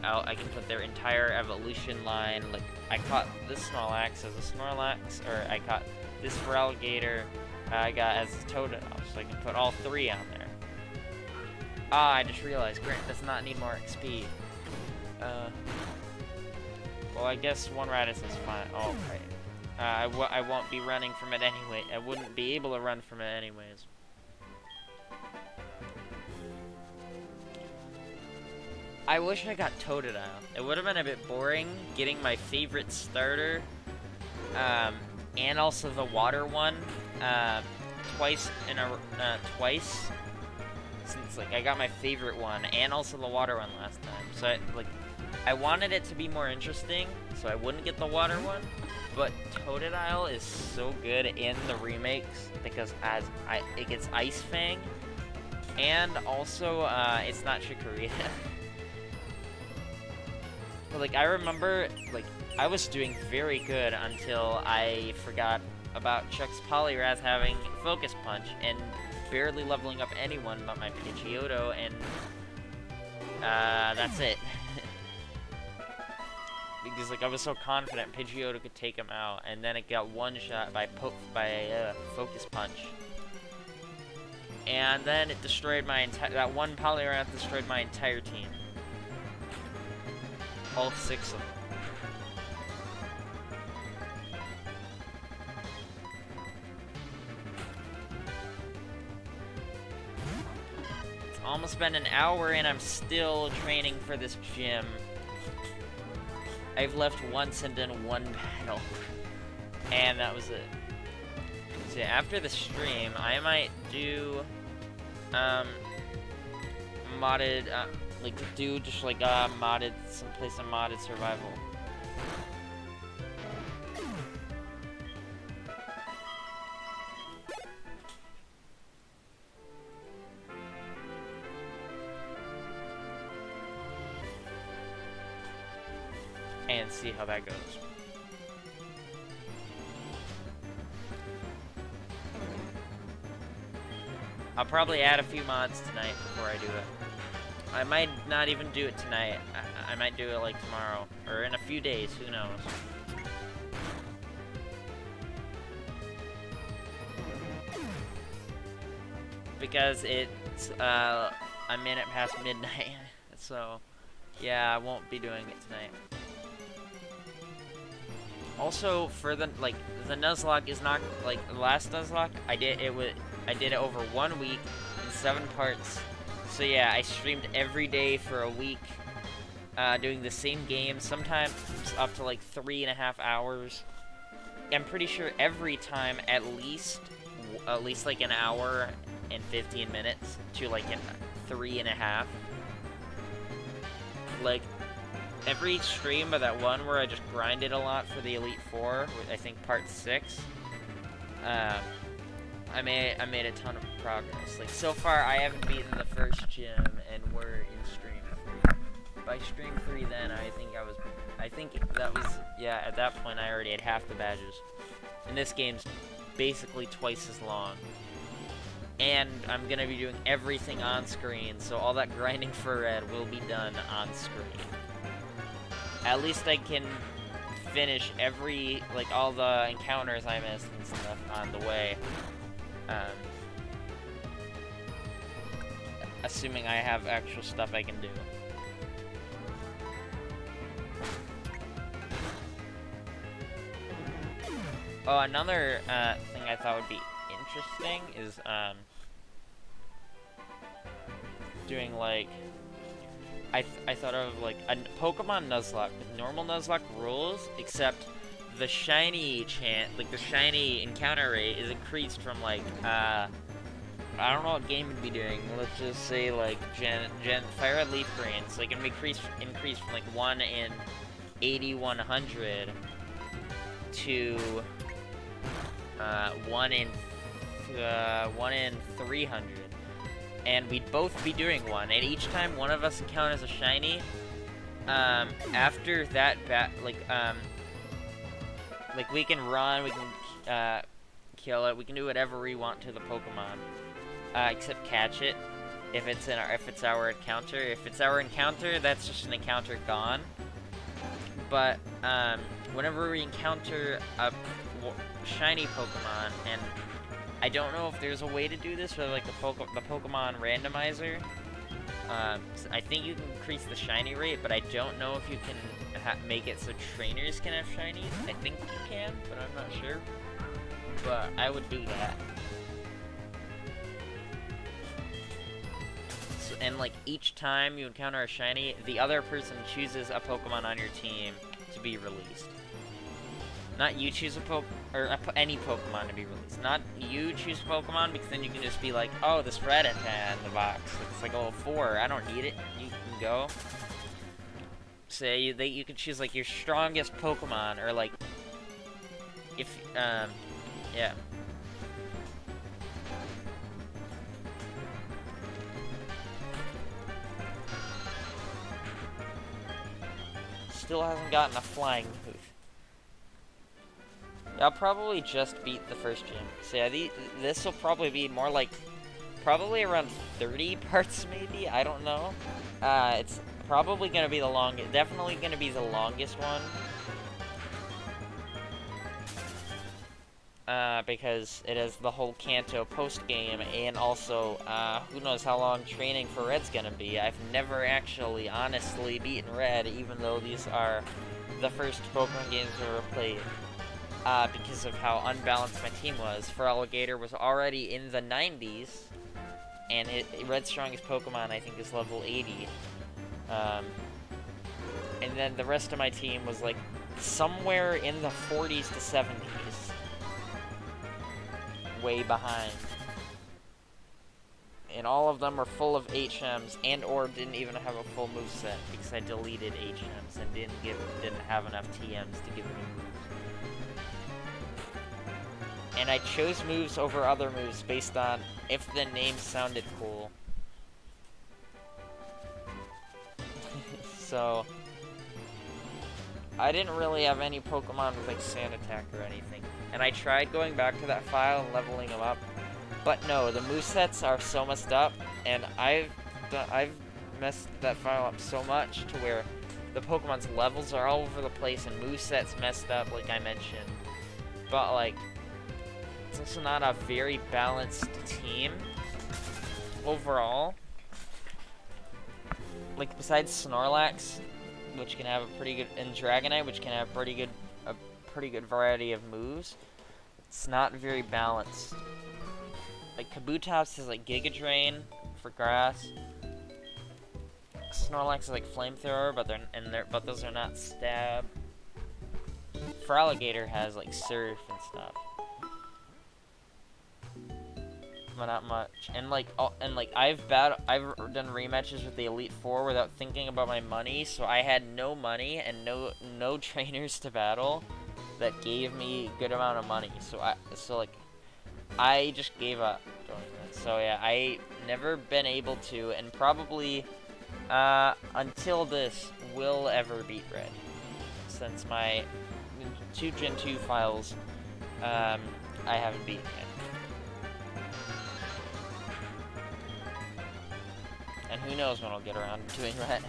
I can put their entire evolution line. Like I caught this Snorlax as a Snorlax, or I caught this Feraligatr I got as a Totodile, so I can put all 3 on there. Ah, I just realized Grant does not need more XP. Well, I guess one Raditz is fine. Oh, right. I won't be running from it anyway. I wouldn't be able to run from it anyways. I wish I got Totodile. It would have been a bit boring getting my favorite starter, and also the water one, twice. Since like I got my favorite one and also the water one last time, so I wanted it to be more interesting, so I wouldn't get the water one. But Totodile is so good in the remakes because it gets Ice Fang, and also it's not Chikorita. But like I remember, like I was doing very good until I forgot about Chuck's Poliwrath having Focus Punch and barely leveling up anyone but my Pidgeotto, and that's it. Because like I was so confident Pidgeotto could take him out, and then it got one shot by Focus Punch, and then it destroyed my entire. That one Poliwrath destroyed my entire team, all 6 of them. It's almost been an hour and I'm still training for this gym. I've left once and done one battle, and that was it. So yeah, after the stream, I might do, modded, modded, someplace in modded survival. And see how that goes. I'll probably add a few mods tonight before I do it. I might not even do it tonight. I might do it like tomorrow, or in a few days, who knows. Because it's a minute past midnight, so yeah, I won't be doing it tonight. Also, for the Nuzlocke is not like the last Nuzlocke. I did it over 1 week in 7 parts. So yeah, I streamed every day for a week, doing the same game. Sometimes up to like 3.5 hours. I'm pretty sure every time at least like an hour and 15 minutes to like 3.5. Like. Every stream but that one where I just grinded a lot for the Elite Four, I think part 6, I made a ton of progress. Like so far, I haven't beaten the first gym, and we're in stream 3. By stream 3, then I think that was yeah. At that point, I already had half the badges, and this game's basically twice as long. And I'm gonna be doing everything on screen, so all that grinding for red will be done on screen. At least I can finish all the encounters I missed and stuff on the way. Assuming I have actual stuff I can do. Oh, another thing I thought would be interesting is doing like I thought of like a Pokemon Nuzlocke with normal Nuzlocke rules, except the shiny like the shiny encounter rate is increased from like I don't know what game would be doing. Let's just say like Gen Fire Red Leaf Green. So like it can increased from like 1 in 8100 to 1 in 300. And we'd both be doing one, and each time one of us encounters a shiny, after that like we can run, we can kill it, we can do whatever we want to the Pokemon, except catch it if it's our encounter. If it's our encounter, that's just an encounter gone. But whenever we encounter a shiny Pokemon, and I don't know if there's a way to do this with like the Pokemon randomizer. I think you can increase the shiny rate, but I don't know if you can make it so trainers can have shinies. I think you can, but I'm not sure. But I would do that. So, and like each time you encounter a shiny, the other person chooses a Pokemon on your team to be released. Not you choose any Pokemon to be released. Not you choose Pokemon, because then you can just be like, oh, this Rattata in the box. It's like level 4. I don't need it. You can go. Say you can choose like your strongest Pokemon, or like if yeah. Still hasn't gotten a flying hoof. I'll probably just beat the first gym. So yeah, this will probably be more like, probably around 30 parts maybe, I don't know. It's probably gonna be definitely gonna be the longest one. Because it has the whole Kanto post-game, and also, who knows how long training for Red's gonna be. I've never actually honestly beaten Red, even though these are the first Pokemon games I've ever played. Because of how unbalanced my team was. Feraligatr was already in the 90s, and Red's strongest Pokemon, I think, is level 80. And then the rest of my team was, like, somewhere in the 40s to 70s. Way behind. And all of them were full of HMs, and/or didn't even have a full moveset, because I deleted HMs and didn't have enough TMs to give me moves. And I chose moves over other moves based on if the name sounded cool. So, I didn't really have any Pokemon with like Sand Attack or anything. And I tried going back to that file and leveling them up. But no, the movesets are so messed up, and I've messed that file up so much to where the Pokemon's levels are all over the place and movesets messed up, like I mentioned. But like, it's also not a very balanced team overall. Like, besides Snorlax, which can have a pretty good, and Dragonite, which can have a pretty good variety of moves, it's not very balanced. Like, Kabutops is like Giga Drain for grass. Snorlax is like Flamethrower, but those are not stab. Feraligatr has like Surf and stuff. But not much. And like I've done rematches with the Elite Four without thinking about my money, so I had no money and no trainers to battle that gave me a good amount of money. So I just gave up doing that. So yeah, I never been able to, and probably until this will ever beat Red, since my 2 Gen 2 files I haven't beaten yet. And who knows when I'll get around to doing that.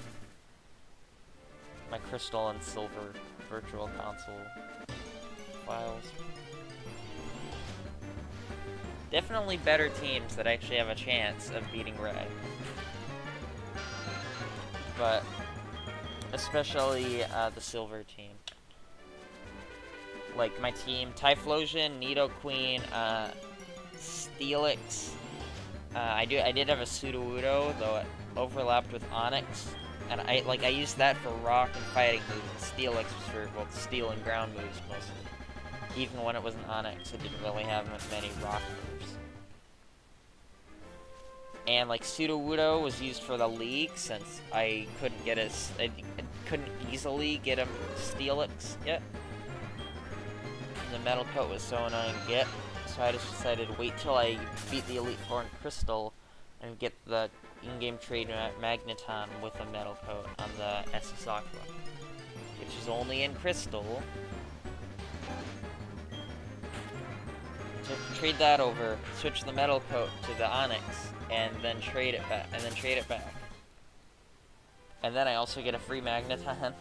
My Crystal and Silver Virtual Console files. Definitely better teams that actually have a chance of beating Red. But especially the Silver team. like my team: Typhlosion, Nidoqueen, Steelix. I did have a Sudowoodo, though it overlapped with Onix, and I used that for rock and fighting moves. And Steelix was for, well, steel and ground moves mostly. Even when it was an Onix, it didn't really have many rock moves. And like Sudowoodo was used for the league, since I couldn't couldn't easily get a Steelix yet. And the Metal Coat was so annoying to get, so I just decided to wait till I beat the Elite Four in Crystal and get the in-game trade Magneton with a Metal Coat on the SS Aqua, which is only in Crystal. To trade that over, switch the Metal Coat to the Onix, and then trade it back, and then I also get a free Magneton.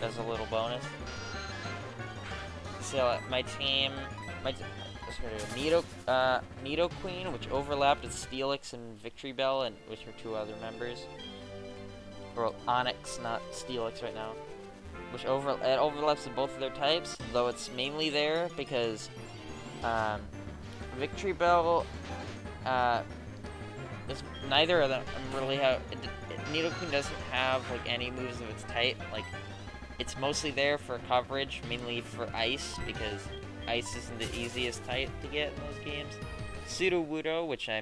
As a little bonus. So my team, Nidoqueen, which overlapped with Steelix and Victory Bell, and which are two other members. Or Onix, not Steelix right now. Which it overlaps with both of their types, though it's mainly there because Victory Bell, neither of them really have. Nidoqueen doesn't have like any moves of its type. Like, it's mostly there for coverage, mainly for Ice, because Ice isn't the easiest type to get in those games. Sudowoodo, which I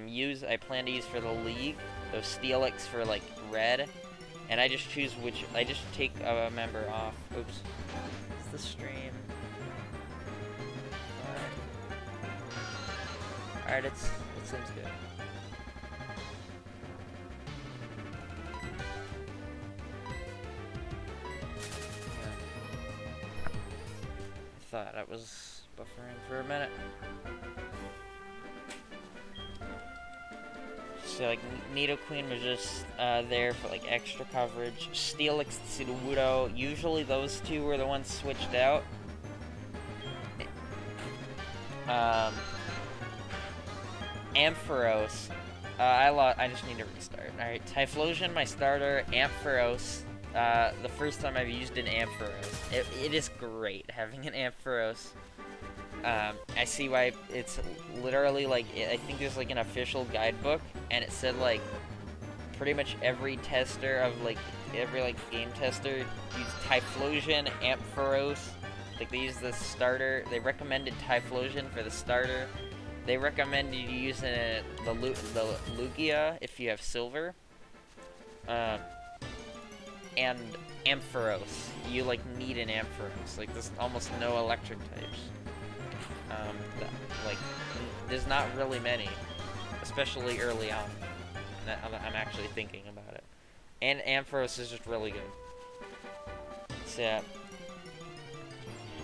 plan to use for the league. Those Steelix for like red. And I just take a member off. Oops. It's the stream. Alright, it seems good. I thought I was buffering for a minute. So, like, Nidoqueen was just there for, like, extra coverage. Steelix and Sudowoodo, usually those two were the ones switched out. Ampharos, I just need to restart. Alright, Typhlosion, my starter. Ampharos, the first time I've used an Ampharos. It is great having an Ampharos. I see why it's literally, like, I think there's, like, an official guidebook, and it said, like, pretty much every tester of, like, game tester used Typhlosion, Ampharos. Like, they use the starter. They recommended Typhlosion for the starter. They recommended you using the Lugia if you have silver. And Ampharos. You, like, need an Ampharos. Like, there's almost no electric types. Like, there's not really many, especially early on. I'm actually thinking about it. And Ampharos is just really good. So yeah,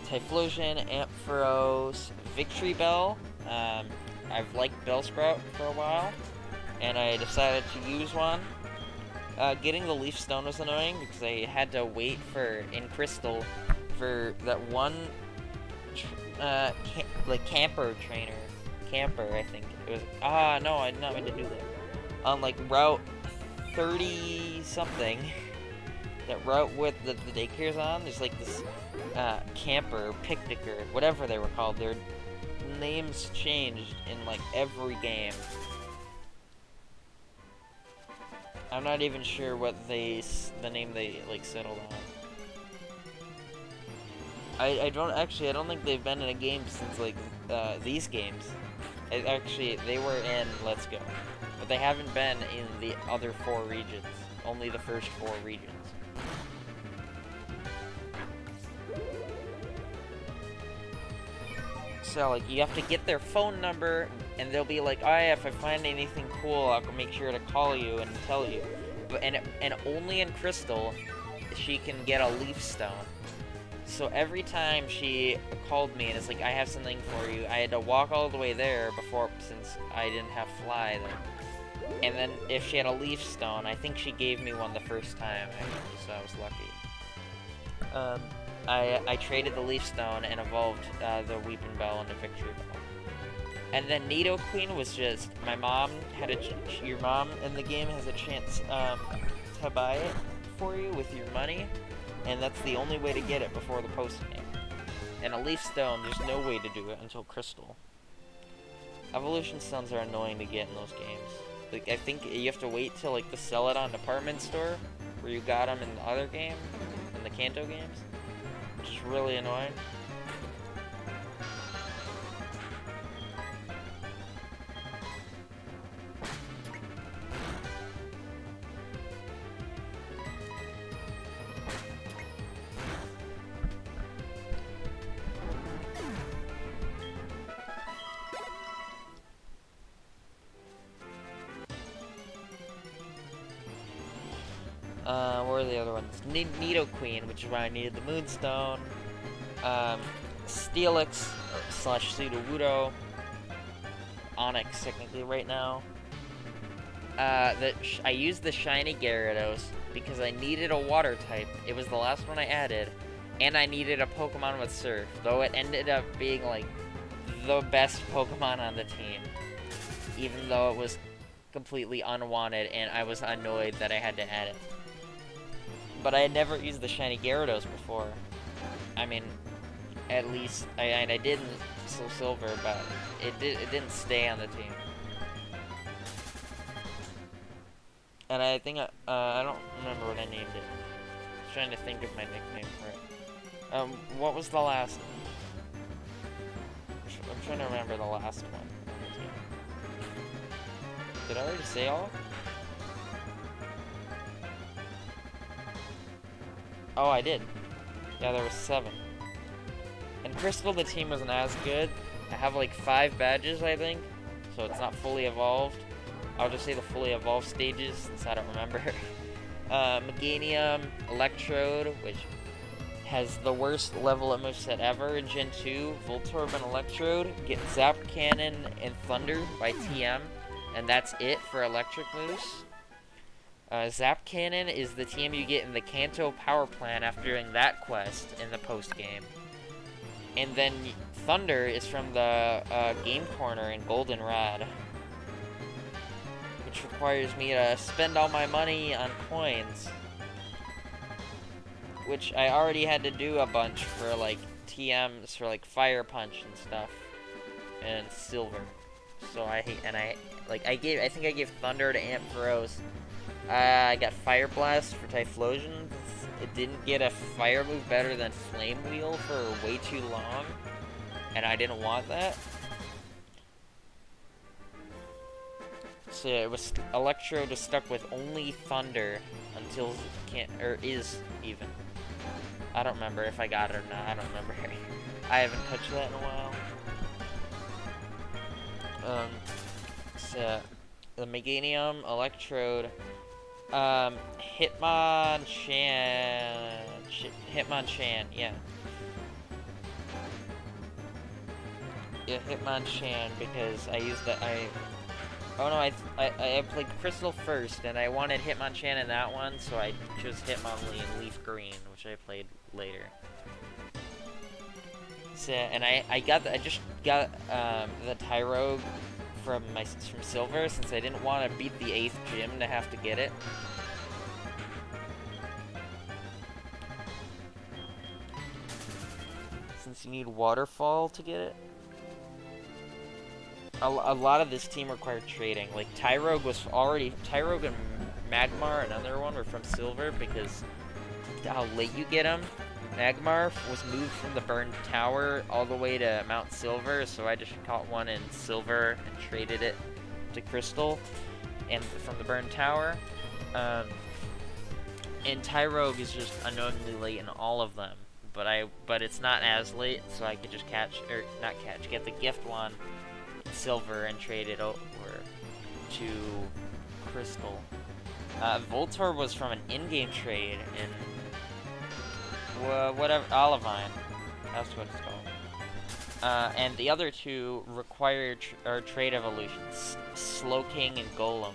Typhlosion, Ampharos, Victory Bell. I've liked Bellsprout for a while, and I decided to use one. Getting the Leaf Stone was annoying because I had to wait in Crystal for that one camper, I think it was. No, I did not mean to do that. On like Route 30 something, that route with the daycare's on, there's like this camper, picnicker, whatever they were called. Their names changed in like every game. I'm not even sure what the name they like settled on. I don't think they've been in a game since, like, these games. They were in Let's Go. But they haven't been in the other 4 regions. Only the first 4 regions. So, like, you have to get their phone number, and they'll be like, oh yeah, if I find anything cool, I'll make sure to call you and tell you. And only in Crystal, she can get a Leaf Stone. So every time she called me and it's like, I have something for you, I had to walk all the way there before, since I didn't have Fly then. And then if she had a Leaf Stone, I think she gave me one the first time, actually, so I was lucky. I traded the Leaf Stone and evolved the Weeping Bell into Victory Bell. And then Nidoqueen was just, my mom had your mom in the game has a chance to buy it for you with your money, and that's the only way to get it before the post-game. And a Leaf Stone, there's no way to do it until Crystal. Evolution Stones are annoying to get in those games. Like, I think you have to wait till, like, the Sell-It-On department store, where you got them in the other game, in the Kanto games, which is really annoying. Where are the other ones? Nidoqueen, which is why I needed the Moonstone. Steelix / Sudowoodo. Onix, technically, right now. I used the shiny Gyarados because I needed a water type. It was the last one I added. And I needed a Pokemon with Surf. Though it ended up being, like, the best Pokemon on the team. Even though it was completely unwanted and I was annoyed that I had to add it. But I had never used the shiny Gyarados before. I mean, at least I did in SoulSilver, but it didn't stay on the team. And I think I don't remember what I named it. I was trying to think of my nickname for it. What was the last? I'm trying to remember the last one on the team. Did I already say all? Oh, I did. Yeah, there was 7. In Crystal, the team wasn't as good. I have like 5 badges, I think, so it's not fully evolved. I'll just say the fully evolved stages, since I don't remember. Meganium, Electrode, which has the worst level up moveset ever in Gen 2. Voltorb and Electrode. Get Zap Cannon and Thunder by TM, and that's it for electric moves. Zap Cannon is the TM you get in the Kanto Power Plant after doing that quest in the post-game. And then Thunder is from the Game Corner in Goldenrod, which requires me to spend all my money on coins, which I already had to do a bunch for, like, TMs for, like, Fire Punch and stuff, and Silver. So I think I gave Thunder to Ampharos. I got Fire Blast for Typhlosion. It didn't get a fire move better than Flame Wheel for way too long, and I didn't want that. So yeah, it was Electrode was stuck with only Thunder until is even. I don't remember if I got it or not. I don't remember. I haven't touched that in a while. So the Meganium, Electrode. Hitmonchan, yeah. Yeah, Hitmonchan, because I used that, I played Crystal first, and I wanted Hitmonchan in that one, so I chose Hitmonlee and Leaf Green, which I played later. So, and I just got, the Tyrogue from Silver, since I didn't want to beat the 8th gym to have to get it. Since you need Waterfall to get it. A lot of this team required trading. Like, Tyrogue and Magmar, another one, were from Silver, because how late you get them. Magmar was moved from the Burned Tower all the way to Mount Silver, so I just caught one in Silver and traded it to Crystal, and from the Burned Tower. And Tyrogue is just annoyingly late in all of them, but it's not as late, so I could just get the gift one in Silver and trade it over to Crystal. Voltorb was from an in-game trade in whatever, Olivine, that's what it's called. And the other two required trade evolutions, Slowking and Golem,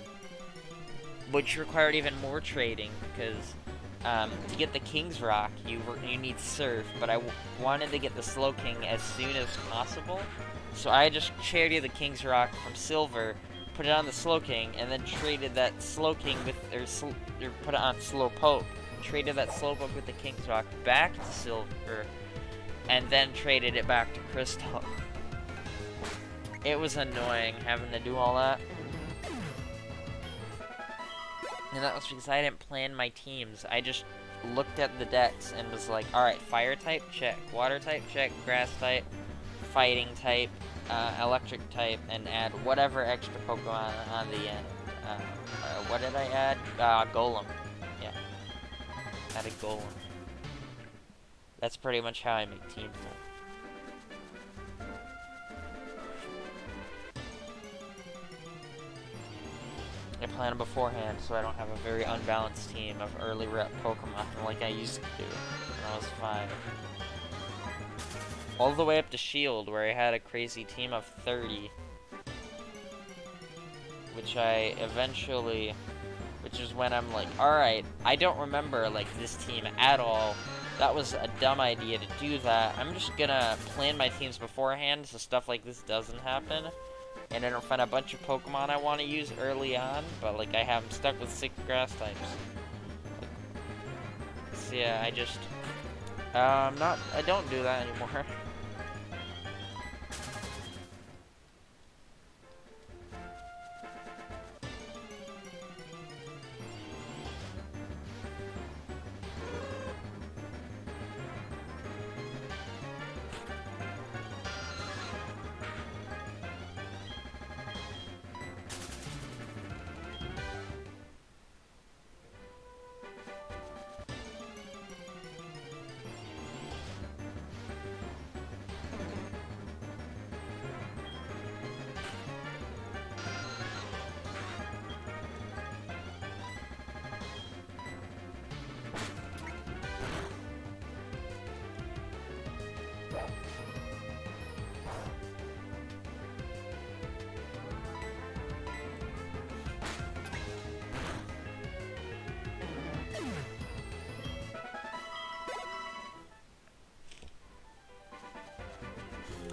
which required even more trading, because to get the King's Rock, you need Surf, but I wanted to get the Slowking as soon as possible. So I just traded the King's Rock from Silver, put it on the Slowking, and then traded that Slowking with, or put it on Slowpoke. Traded that Slowpoke with the King's Rock back to Silver, and then traded it back to Crystal. It was annoying having to do all that. And that was because I didn't plan my teams. I just looked at the decks and was like, alright, Fire type, check. Water type, check. Grass type, Fighting type, Electric type, and add whatever extra Pokemon on the end. What did I add? Golem. Yeah. Add a Golem. That's pretty much how I make teams now. I plan beforehand so I don't have a very unbalanced team of early rep Pokemon like I used to do when I was 5. All the way up to Shield, where I had a crazy team of 30. Which I eventually... Which is when I'm like, alright, I don't remember, like, this team at all. That was a dumb idea to do that. I'm just gonna plan my teams beforehand so stuff like this doesn't happen. And I don't find a bunch of Pokemon I want to use early on, but like I have them stuck with 6 grass types. So yeah, I just, I don't do that anymore.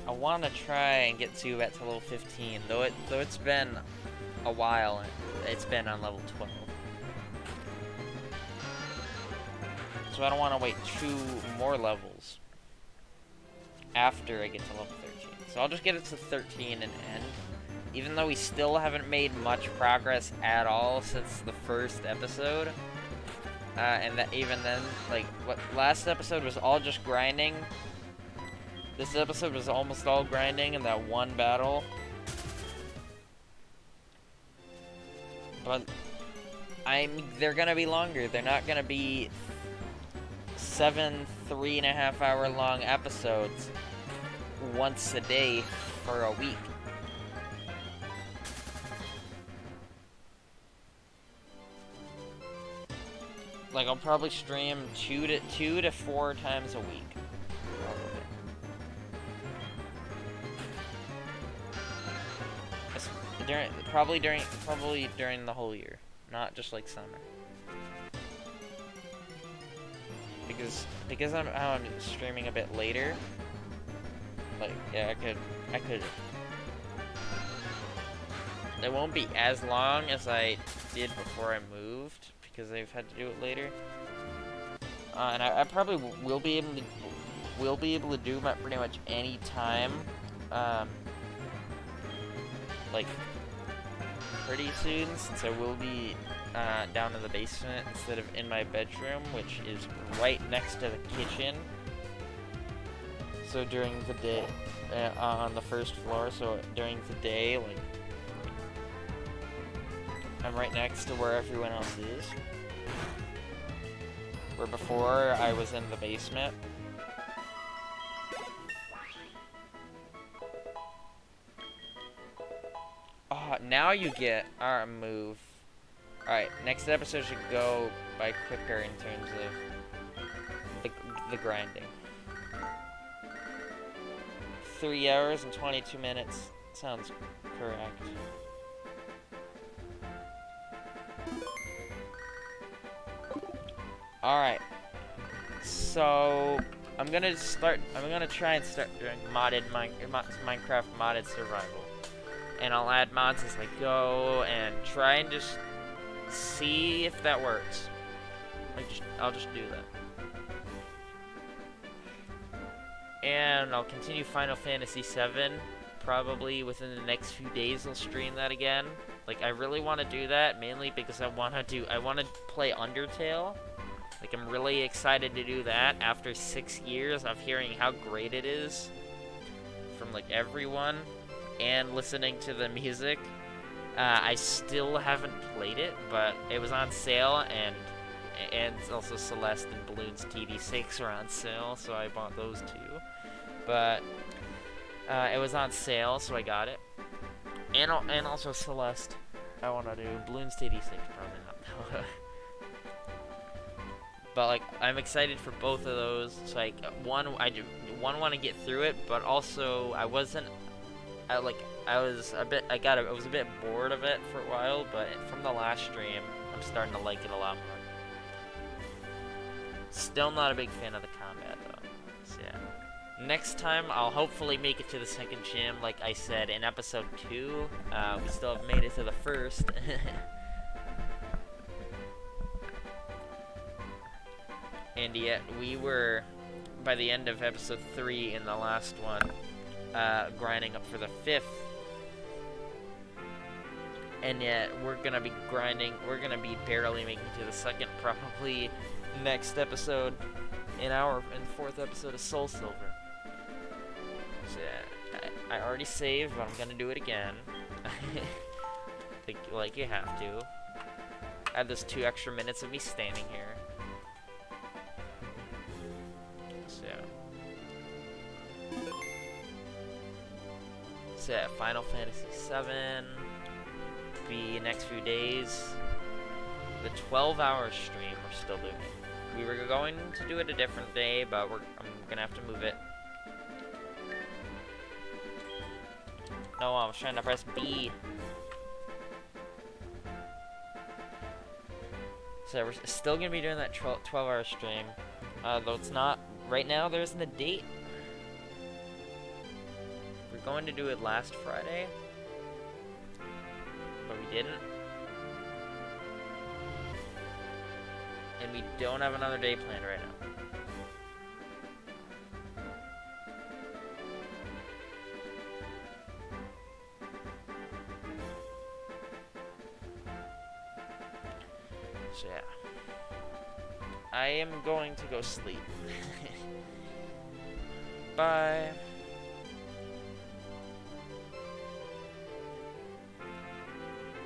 I want to try and get Zubat to level 15, though it's been a while. It's been on level 12, so I don't want to wait 2 more levels after I get to level 13. So I'll just get it to 13 and end. Even though we still haven't made much progress at all since the first episode, and that even then, like, what last episode was all just grinding. This episode was almost all grinding in that one battle. But they're gonna be longer. They're not gonna be 7 3.5 hour long episodes once a day for a week. Like, I'll probably stream 2 to 4 times a week. Probably during the whole year, not just like summer. Because I'm streaming a bit later. Like, yeah, I could. It won't be as long as I did before I moved because I've had to do it later. And I probably will be able to do pretty much any time. Like, pretty soon, since I will be down in the basement instead of in my bedroom, which is right next to the kitchen. So during the day, on the first floor, so during the day, like, I'm right next to where everyone else is. Where before, I was in the basement. Now you get our move. Alright, next episode should go by quicker in terms of the grinding. 3 hours and 22 minutes. Sounds correct. Alright. So, I'm gonna try and start doing Minecraft modded survival. And I'll add mods as I go and try and just see if that works. I'll just do that. And I'll continue Final Fantasy VII. Probably within the next few days I'll stream that again. Like, I really want to do that, mainly because I want to play Undertale. Like, I'm really excited to do that after 6 years of hearing how great it is from, like, everyone and listening to the music. I still haven't played it, but it was on sale, and also Celeste and Balloons TD6 are on sale, so I bought those too. But it was on sale, so I got it. And also Celeste. I want to do Balloons TD6, probably not. But like, I'm excited for both of those. It's like one want to get through it, but also I was a bit bored of it for a while. But from the last stream, I'm starting to like it a lot more. Still not a big fan of the combat though. So yeah. Next time, I'll hopefully make it to the second gym, like I said in episode 2. We still have made it to the first. And yet, we were, by the end of episode 3 in the last one, grinding up for the 5th. And yet, we're gonna be barely making it to the second, probably next episode, in the 4th episode of SoulSilver. So, yeah, I already saved, but I'm gonna do it again. like you have to. Add those 2 extra minutes of me standing here. So yeah, Final Fantasy VII. Be next few days. The 12-hour stream we're still doing. We were going to do it a different day, but I'm gonna have to move it. No, I was trying to press B. So we're still gonna be doing that 12-hour stream. Though it's not right now. There isn't a date. We're going to do it last Friday, but we didn't. And we don't have another day planned right now. So yeah. I am going to go sleep. Bye.